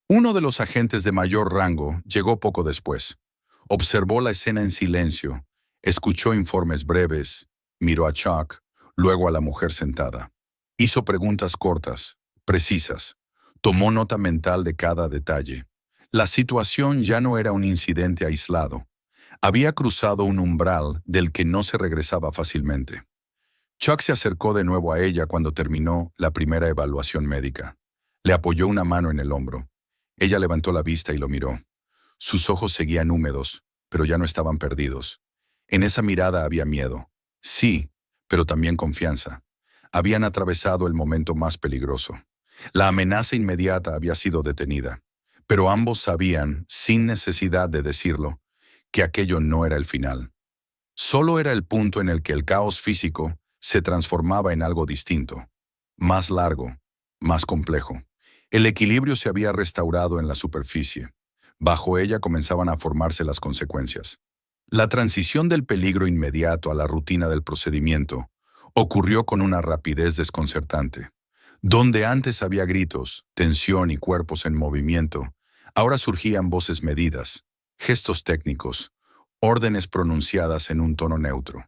Uno de los agentes de mayor rango llegó poco después. Observó la escena en silencio, escuchó informes breves, miró a Chuck, luego a la mujer sentada. Hizo preguntas cortas, precisas. Tomó nota mental de cada detalle. La situación ya no era un incidente aislado. Había cruzado un umbral del que no se regresaba fácilmente. Chuck se acercó de nuevo a ella cuando terminó la primera evaluación médica. Le apoyó una mano en el hombro. Ella levantó la vista y lo miró. Sus ojos seguían húmedos, pero ya no estaban perdidos. En esa mirada había miedo. Sí, pero también confianza. Habían atravesado el momento más peligroso. La amenaza inmediata había sido detenida. Pero ambos sabían, sin necesidad de decirlo, que aquello no era el final. Solo era el punto en el que el caos físico se transformaba en algo distinto, más largo, más complejo. El equilibrio se había restaurado en la superficie. Bajo ella comenzaban a formarse las consecuencias. La transición del peligro inmediato a la rutina del procedimiento ocurrió con una rapidez desconcertante. Donde antes había gritos, tensión y cuerpos en movimiento, ahora surgían voces medidas, gestos técnicos, órdenes pronunciadas en un tono neutro.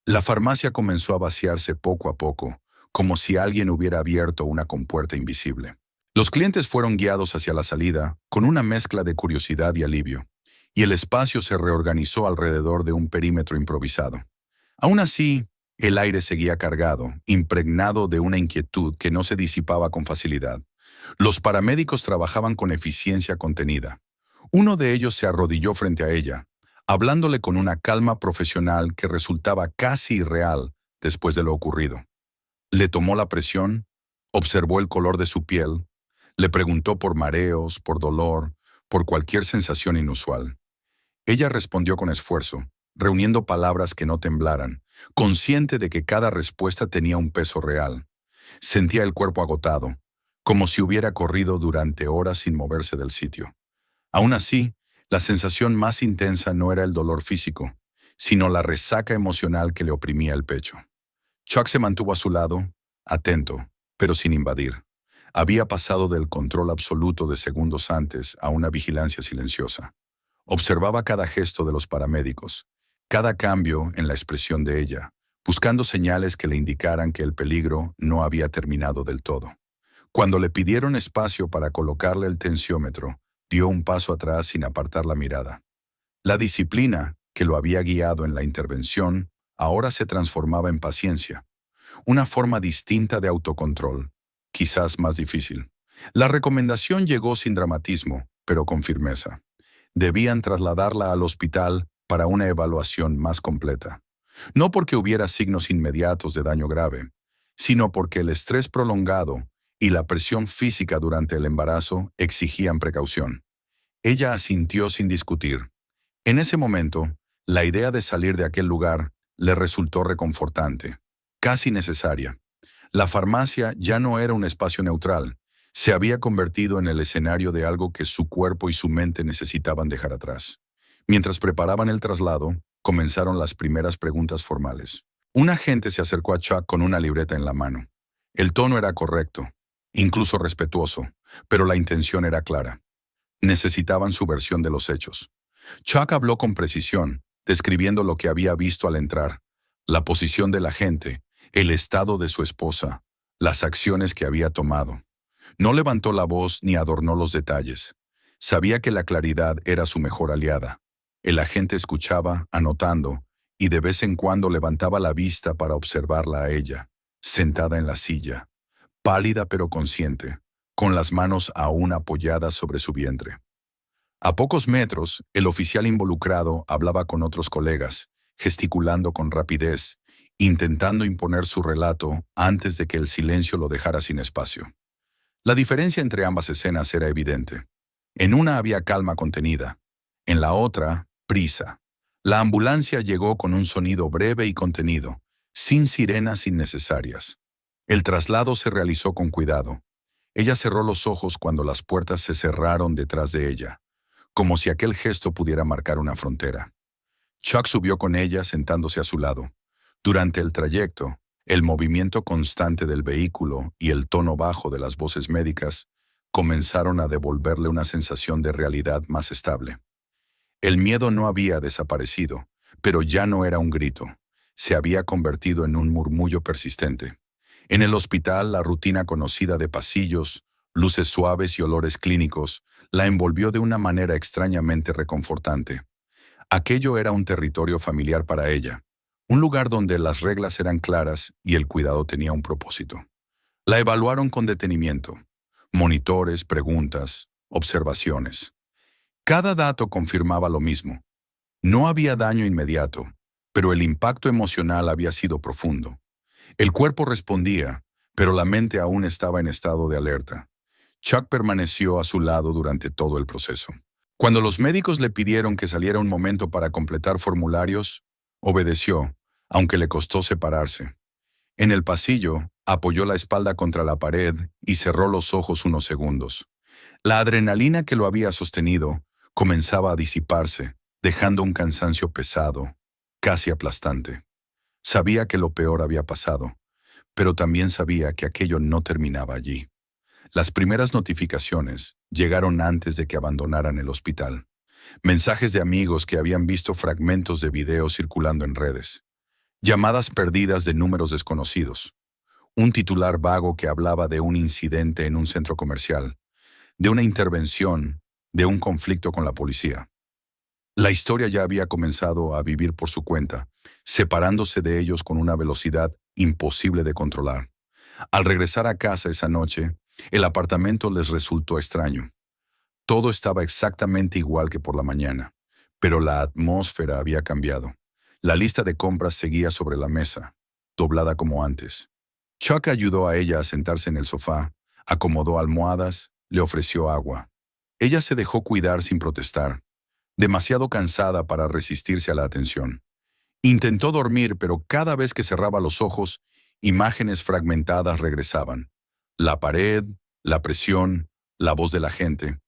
La farmacia comenzó a vaciarse poco a poco, como si alguien hubiera abierto una compuerta invisible. Los clientes fueron guiados hacia la salida con una mezcla de curiosidad y alivio, y el espacio se reorganizó alrededor de un perímetro improvisado. Aún así, El aire seguía cargado, impregnado de una inquietud que no se disipaba con facilidad. Los paramédicos trabajaban con eficiencia contenida. Uno de ellos se arrodilló frente a ella, hablándole con una calma profesional que resultaba casi irreal después de lo ocurrido. Le tomó la presión, observó el color de su piel, le preguntó por mareos, por dolor, por cualquier sensación inusual. Ella respondió con esfuerzo, reuniendo palabras que no temblaran, consciente de que cada respuesta tenía un peso real. Sentía el cuerpo agotado, como si hubiera corrido durante horas sin moverse del sitio. Aún así, la sensación más intensa no era el dolor físico, sino la resaca emocional que le oprimía el pecho. Chuck se mantuvo a su lado, atento, pero sin invadir. Había pasado del control absoluto de segundos antes a una vigilancia silenciosa. Observaba cada gesto de los paramédicos, cada cambio en la expresión de ella, buscando señales que le indicaran que el peligro no había terminado del todo. Cuando le pidieron espacio para colocarle el tensiómetro, dio un paso atrás sin apartar la mirada. La disciplina, que lo había guiado en la intervención, ahora se transformaba en paciencia, una forma distinta de autocontrol, quizás más difícil. La recomendación llegó sin dramatismo, pero con firmeza. Debían trasladarla al hospital para una evaluación más completa. No porque hubiera signos inmediatos de daño grave, sino porque el estrés prolongado y la presión física durante el embarazo exigían precaución. Ella asintió sin discutir. En ese momento, la idea de salir de aquel lugar le resultó reconfortante, casi necesaria. La farmacia ya no era un espacio neutral, se había convertido en el escenario de algo que su cuerpo y su mente necesitaban dejar atrás. Mientras preparaban el traslado, comenzaron las primeras preguntas formales. Un agente se acercó a Chuck con una libreta en la mano. El tono era correcto, incluso respetuoso, pero la intención era clara. Necesitaban su versión de los hechos. Chuck habló con precisión, describiendo lo que había visto al entrar, la posición del agente, el estado de su esposa, las acciones que había tomado. No levantó la voz ni adornó los detalles. Sabía que la claridad era su mejor aliada. El agente escuchaba, anotando, y de vez en cuando levantaba la vista para observarla a ella, sentada en la silla, pálida pero consciente, con las manos aún apoyadas sobre su vientre. A pocos metros, el oficial involucrado hablaba con otros colegas, gesticulando con rapidez, intentando imponer su relato antes de que el silencio lo dejara sin espacio. La diferencia entre ambas escenas era evidente. En una había calma contenida, en la otra, prisa. La ambulancia llegó con un sonido breve y contenido, sin sirenas innecesarias. El traslado se realizó con cuidado. Ella cerró los ojos cuando las puertas se cerraron detrás de ella, como si aquel gesto pudiera marcar una frontera. Chuck subió con ella sentándose a su lado. Durante el trayecto, el movimiento constante del vehículo y el tono bajo de las voces médicas comenzaron a devolverle una sensación de realidad más estable. El miedo no había desaparecido, pero ya no era un grito. Se había convertido en un murmullo persistente. En el hospital, la rutina conocida de pasillos, luces suaves y olores clínicos la envolvió de una manera extrañamente reconfortante. Aquello era un territorio familiar para ella, un lugar donde las reglas eran claras y el cuidado tenía un propósito. La evaluaron con detenimiento. Monitores, preguntas, observaciones. Cada dato confirmaba lo mismo. No había daño inmediato, pero el impacto emocional había sido profundo. El cuerpo respondía, pero la mente aún estaba en estado de alerta. Chuck permaneció a su lado durante todo el proceso. Cuando los médicos le pidieron que saliera un momento para completar formularios, obedeció, aunque le costó separarse. En el pasillo, apoyó la espalda contra la pared y cerró los ojos unos segundos. La adrenalina que lo había sostenido comenzaba a disiparse, dejando un cansancio pesado, casi aplastante. Sabía que lo peor había pasado, pero también sabía que aquello no terminaba allí. Las primeras notificaciones llegaron antes de que abandonaran el hospital. Mensajes de amigos que habían visto fragmentos de video circulando en redes. Llamadas perdidas de números desconocidos. Un titular vago que hablaba de un incidente en un centro comercial, de una intervención, de un conflicto con la policía. La historia ya había comenzado a vivir por su cuenta, separándose de ellos con una velocidad imposible de controlar. Al regresar a casa esa noche, el apartamento les resultó extraño. Todo estaba exactamente igual que por la mañana, pero la atmósfera había cambiado. La lista de compras seguía sobre la mesa, doblada como antes. Chuck ayudó a ella a sentarse en el sofá, acomodó almohadas, le ofreció agua. Ella se dejó cuidar sin protestar, demasiado cansada para resistirse a la atención. Intentó dormir, pero cada vez que cerraba los ojos, imágenes fragmentadas regresaban. La pared, la presión, la voz de la gente.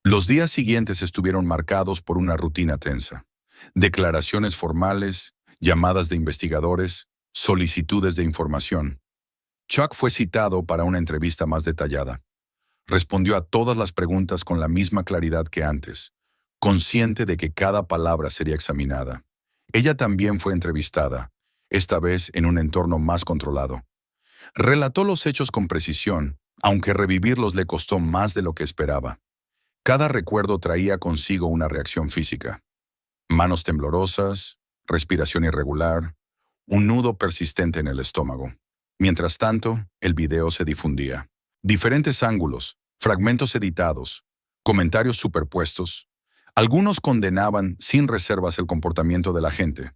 Los días siguientes estuvieron marcados por una rutina tensa. Declaraciones formales, llamadas de investigadores, solicitudes de información. Chuck fue citado para una entrevista más detallada. Respondió a todas las preguntas con la misma claridad que antes, consciente de que cada palabra sería examinada. Ella también fue entrevistada, esta vez en un entorno más controlado. Relató los hechos con precisión, aunque revivirlos le costó más de lo que esperaba. Cada recuerdo traía consigo una reacción física. Manos temblorosas, respiración irregular, un nudo persistente en el estómago. Mientras tanto, el video se difundía. Diferentes ángulos, fragmentos editados, comentarios superpuestos. Algunos condenaban sin reservas el comportamiento de la gente.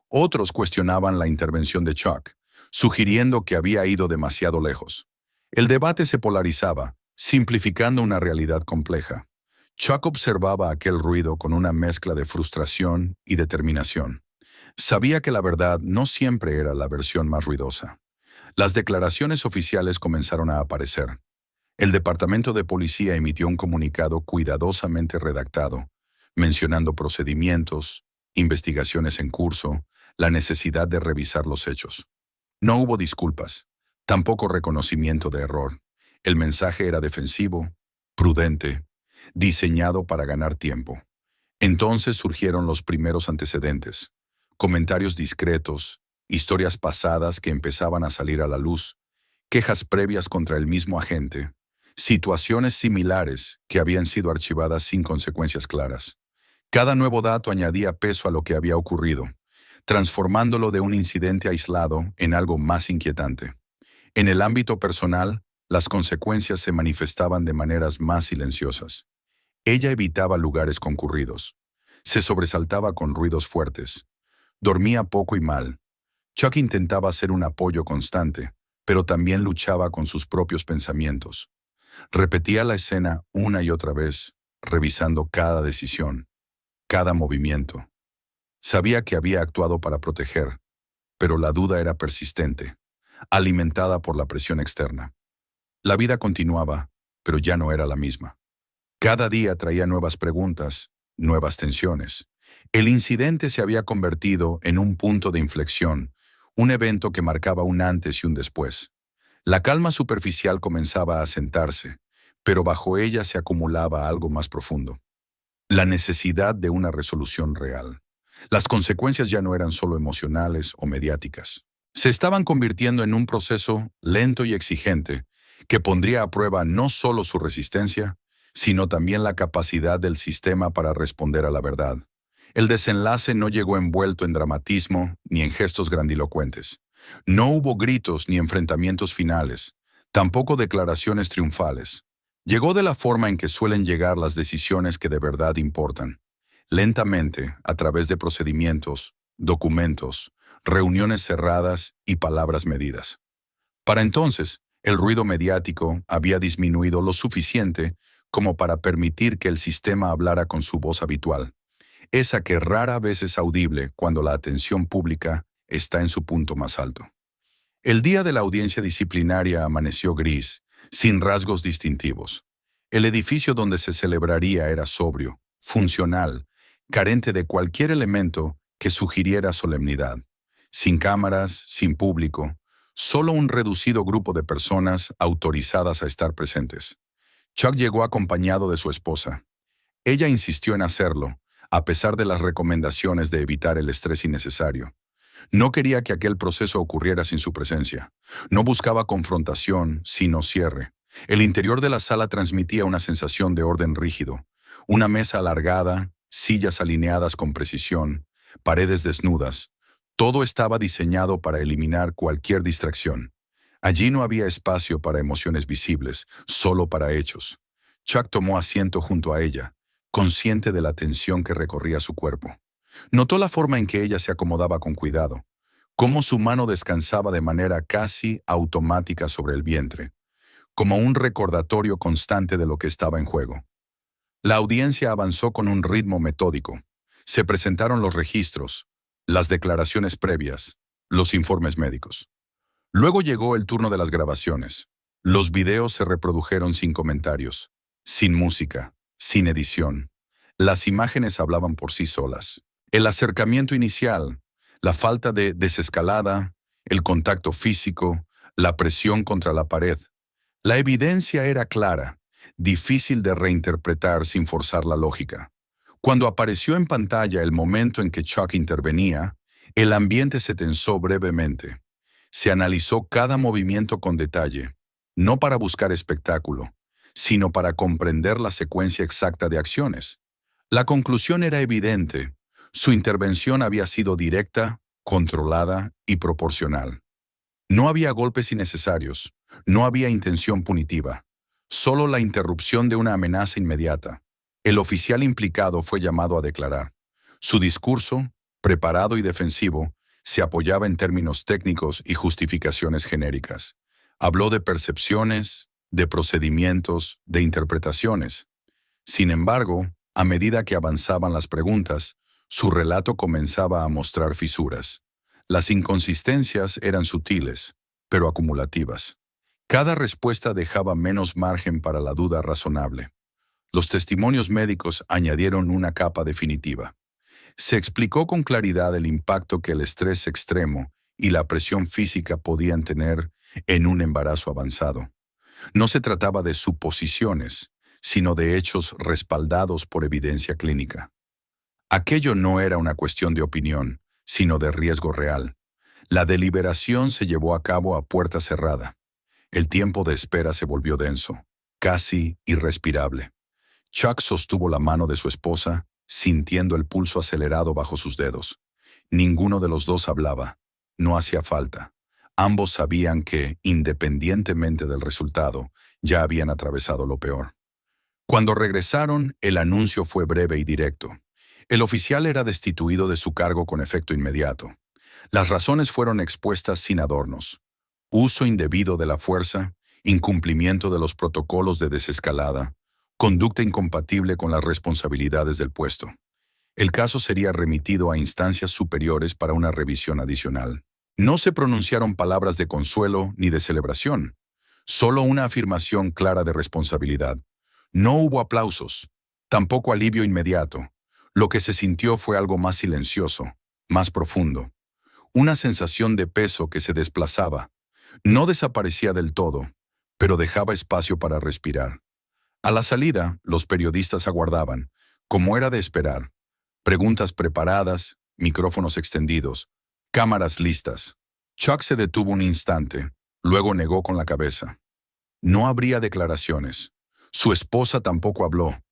Otros cuestionaban la intervención de Chuck, sugiriendo que había ido demasiado lejos. El debate se polarizaba, simplificando una realidad compleja. Chuck observaba aquel ruido con una mezcla de frustración y determinación. Sabía que la verdad no siempre era la versión más ruidosa. Las declaraciones oficiales comenzaron a aparecer. El Departamento de Policía emitió un comunicado cuidadosamente redactado, mencionando procedimientos, investigaciones en curso, la necesidad de revisar los hechos. No hubo disculpas, tampoco reconocimiento de error. El mensaje era defensivo, prudente, diseñado para ganar tiempo. Entonces surgieron los primeros antecedentes, comentarios discretos, historias pasadas que empezaban a salir a la luz, quejas previas contra el mismo agente, situaciones similares que habían sido archivadas sin consecuencias claras. Cada nuevo dato añadía peso a lo que había ocurrido, transformándolo de un incidente aislado en algo más inquietante. En el ámbito personal, las consecuencias se manifestaban de maneras más silenciosas. Ella evitaba lugares concurridos. Se sobresaltaba con ruidos fuertes. Dormía poco y mal. Chuck intentaba ser un apoyo constante, pero también luchaba con sus propios pensamientos. Repetía la escena una y otra vez, revisando cada decisión, cada movimiento. Sabía que había actuado para proteger, pero la duda era persistente, alimentada por la presión externa. La vida continuaba, pero ya no era la misma. Cada día traía nuevas preguntas, nuevas tensiones. El incidente se había convertido en un punto de inflexión, un evento que marcaba un antes y un después. La calma superficial comenzaba a asentarse, pero bajo ella se acumulaba algo más profundo. La necesidad de una resolución real. Las consecuencias ya no eran solo emocionales o mediáticas. Se estaban convirtiendo en un proceso lento y exigente que pondría a prueba no solo su resistencia, sino también la capacidad del sistema para responder a la verdad. El desenlace no llegó envuelto en dramatismo ni en gestos grandilocuentes. No hubo gritos ni enfrentamientos finales, tampoco declaraciones triunfales. Llegó de la forma en que suelen llegar las decisiones que de verdad importan. Lentamente, a través de procedimientos, documentos, reuniones cerradas y palabras medidas. Para entonces, el ruido mediático había disminuido lo suficiente como para permitir que el sistema hablara con su voz habitual, esa que rara vez es audible cuando la atención pública está en su punto más alto. El día de la audiencia disciplinaria amaneció gris, sin rasgos distintivos. El edificio donde se celebraría era sobrio, funcional, carente de cualquier elemento que sugiriera solemnidad. Sin cámaras, sin público, solo un reducido grupo de personas autorizadas a estar presentes. Chuck llegó acompañado de su esposa. Ella insistió en hacerlo, a pesar de las recomendaciones de evitar el estrés innecesario. No quería que aquel proceso ocurriera sin su presencia. No buscaba confrontación, sino cierre. El interior de la sala transmitía una sensación de orden rígido. Una mesa alargada, sillas alineadas con precisión, paredes desnudas. Todo estaba diseñado para eliminar cualquier distracción. Allí no había espacio para emociones visibles, solo para hechos. Chuck tomó asiento junto a ella, consciente de la tensión que recorría su cuerpo. Notó la forma en que ella se acomodaba con cuidado, cómo su mano descansaba de manera casi automática sobre el vientre, como un recordatorio constante de lo que estaba en juego. La audiencia avanzó con un ritmo metódico. Se presentaron los registros, las declaraciones previas, los informes médicos. Luego llegó el turno de las grabaciones. Los videos se reprodujeron sin comentarios, sin música, sin edición. Las imágenes hablaban por sí solas. El acercamiento inicial, la falta de desescalada, el contacto físico, la presión contra la pared. La evidencia era clara, difícil de reinterpretar sin forzar la lógica. Cuando apareció en pantalla el momento en que Chuck intervenía, el ambiente se tensó brevemente. Se analizó cada movimiento con detalle, no para buscar espectáculo, sino para comprender la secuencia exacta de acciones. La conclusión era evidente. Su intervención había sido directa, controlada y proporcional. No había golpes innecesarios, no había intención punitiva, solo la interrupción de una amenaza inmediata. El oficial implicado fue llamado a declarar. Su discurso, preparado y defensivo, se apoyaba en términos técnicos y justificaciones genéricas. Habló de percepciones, de procedimientos, de interpretaciones. Sin embargo, a medida que avanzaban las preguntas, su relato comenzaba a mostrar fisuras. Las inconsistencias eran sutiles, pero acumulativas. Cada respuesta dejaba menos margen para la duda razonable. Los testimonios médicos añadieron una capa definitiva. Se explicó con claridad el impacto que el estrés extremo y la presión física podían tener en un embarazo avanzado. No se trataba de suposiciones, sino de hechos respaldados por evidencia clínica. Aquello no era una cuestión de opinión, sino de riesgo real. La deliberación se llevó a cabo a puerta cerrada. El tiempo de espera se volvió denso, casi irrespirable. Chuck sostuvo la mano de su esposa, sintiendo el pulso acelerado bajo sus dedos. Ninguno de los dos hablaba. No hacía falta. Ambos sabían que, independientemente del resultado, ya habían atravesado lo peor. Cuando regresaron, el anuncio fue breve y directo. El oficial era destituido de su cargo con efecto inmediato. Las razones fueron expuestas sin adornos. Uso indebido de la fuerza, incumplimiento de los protocolos de desescalada, conducta incompatible con las responsabilidades del puesto. El caso sería remitido a instancias superiores para una revisión adicional. No se pronunciaron palabras de consuelo ni de celebración, solo una afirmación clara de responsabilidad. No hubo aplausos, tampoco alivio inmediato. Lo que se sintió fue algo más silencioso, más profundo. Una sensación de peso que se desplazaba. No desaparecía del todo, pero dejaba espacio para respirar. A la salida, los periodistas aguardaban, como era de esperar. Preguntas preparadas, micrófonos extendidos, cámaras listas. Chuck se detuvo un instante, luego negó con la cabeza. No habría declaraciones. Su esposa tampoco habló.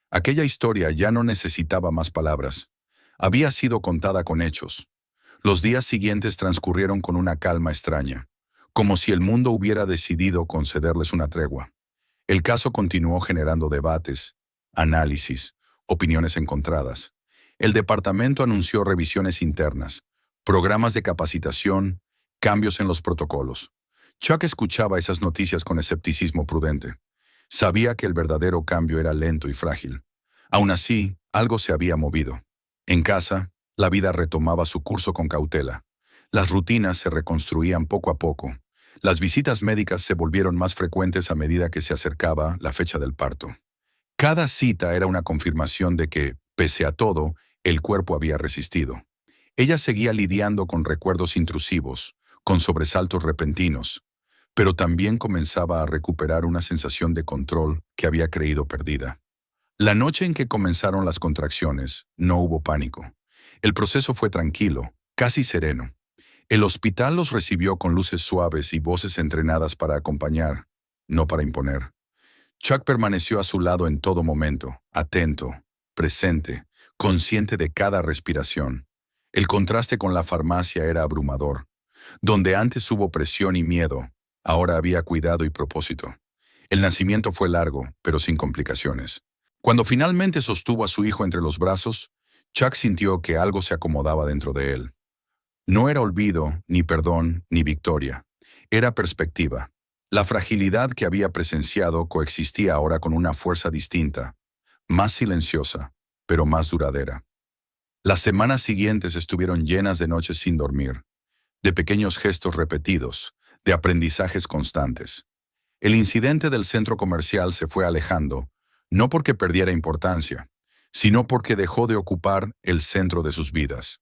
Aquella historia ya no necesitaba más palabras. Había sido contada con hechos. Los días siguientes transcurrieron con una calma extraña, como si el mundo hubiera decidido concederles una tregua. El caso continuó generando debates, análisis, opiniones encontradas. El departamento anunció revisiones internas, programas de capacitación, cambios en los protocolos. Chuck escuchaba esas noticias con escepticismo prudente. Sabía que el verdadero cambio era lento y frágil. Aún así, algo se había movido. En casa, la vida retomaba su curso con cautela. Las rutinas se reconstruían poco a poco. Las visitas médicas se volvieron más frecuentes a medida que se acercaba la fecha del parto. Cada cita era una confirmación de que, pese a todo, el cuerpo había resistido. Ella seguía lidiando con recuerdos intrusivos, con sobresaltos repentinos, pero también comenzaba a recuperar una sensación de control que había creído perdida. La noche en que comenzaron las contracciones, no hubo pánico. El proceso fue tranquilo, casi sereno. El hospital los recibió con luces suaves y voces entrenadas para acompañar, no para imponer. Chuck permaneció a su lado en todo momento, atento, presente, consciente de cada respiración. El contraste con la farmacia era abrumador. Donde antes hubo presión y miedo, ahora había cuidado y propósito. El nacimiento fue largo, pero sin complicaciones. Cuando finalmente sostuvo a su hijo entre los brazos, Chuck sintió que algo se acomodaba dentro de él. No era olvido, ni perdón, ni victoria. Era perspectiva. La fragilidad que había presenciado coexistía ahora con una fuerza distinta, más silenciosa, pero más duradera. Las semanas siguientes estuvieron llenas de noches sin dormir, de pequeños gestos repetidos, de aprendizajes constantes. El incidente del centro comercial se fue alejando, no porque perdiera importancia, sino porque dejó de ocupar el centro de sus vidas.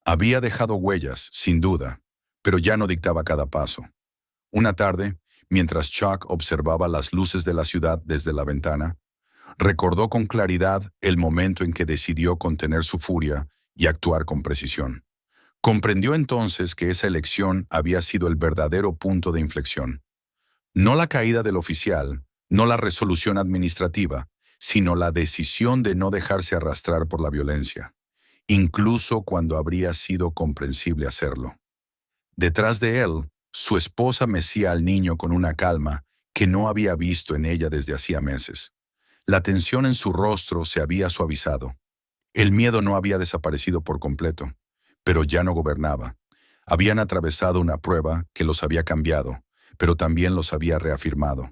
Había dejado huellas, sin duda, pero ya no dictaba cada paso. Una tarde, mientras Chuck observaba las luces de la ciudad desde la ventana, recordó con claridad el momento en que decidió contener su furia y actuar con precisión. Comprendió entonces que esa elección había sido el verdadero punto de inflexión. No la caída del oficial, no la resolución administrativa, sino la decisión de no dejarse arrastrar por la violencia, incluso cuando habría sido comprensible hacerlo. Detrás de él, su esposa mecía al niño con una calma que no había visto en ella desde hacía meses. La tensión en su rostro se había suavizado. El miedo no había desaparecido por completo, pero ya no gobernaba. Habían atravesado una prueba que los había cambiado, pero también los había reafirmado.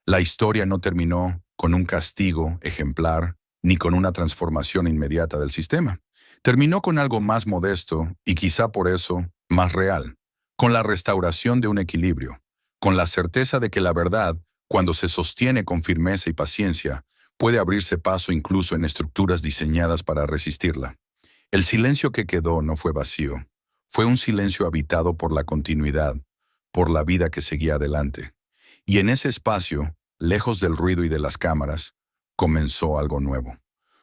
La historia no terminó con un castigo ejemplar ni con una transformación inmediata del sistema. Terminó con algo más modesto y quizá por eso más real, con la restauración de un equilibrio, con la certeza de que la verdad, cuando se sostiene con firmeza y paciencia, puede abrirse paso incluso en estructuras diseñadas para resistirla. El silencio que quedó no fue vacío, fue un silencio habitado por la continuidad, por la vida que seguía adelante. Y en ese espacio, lejos del ruido y de las cámaras, comenzó algo nuevo.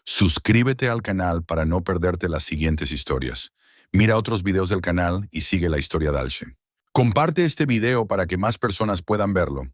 Suscríbete al canal para no perderte las siguientes historias. Mira otros videos del canal y sigue la historia Dalshe. Comparte este video para que más personas puedan verlo.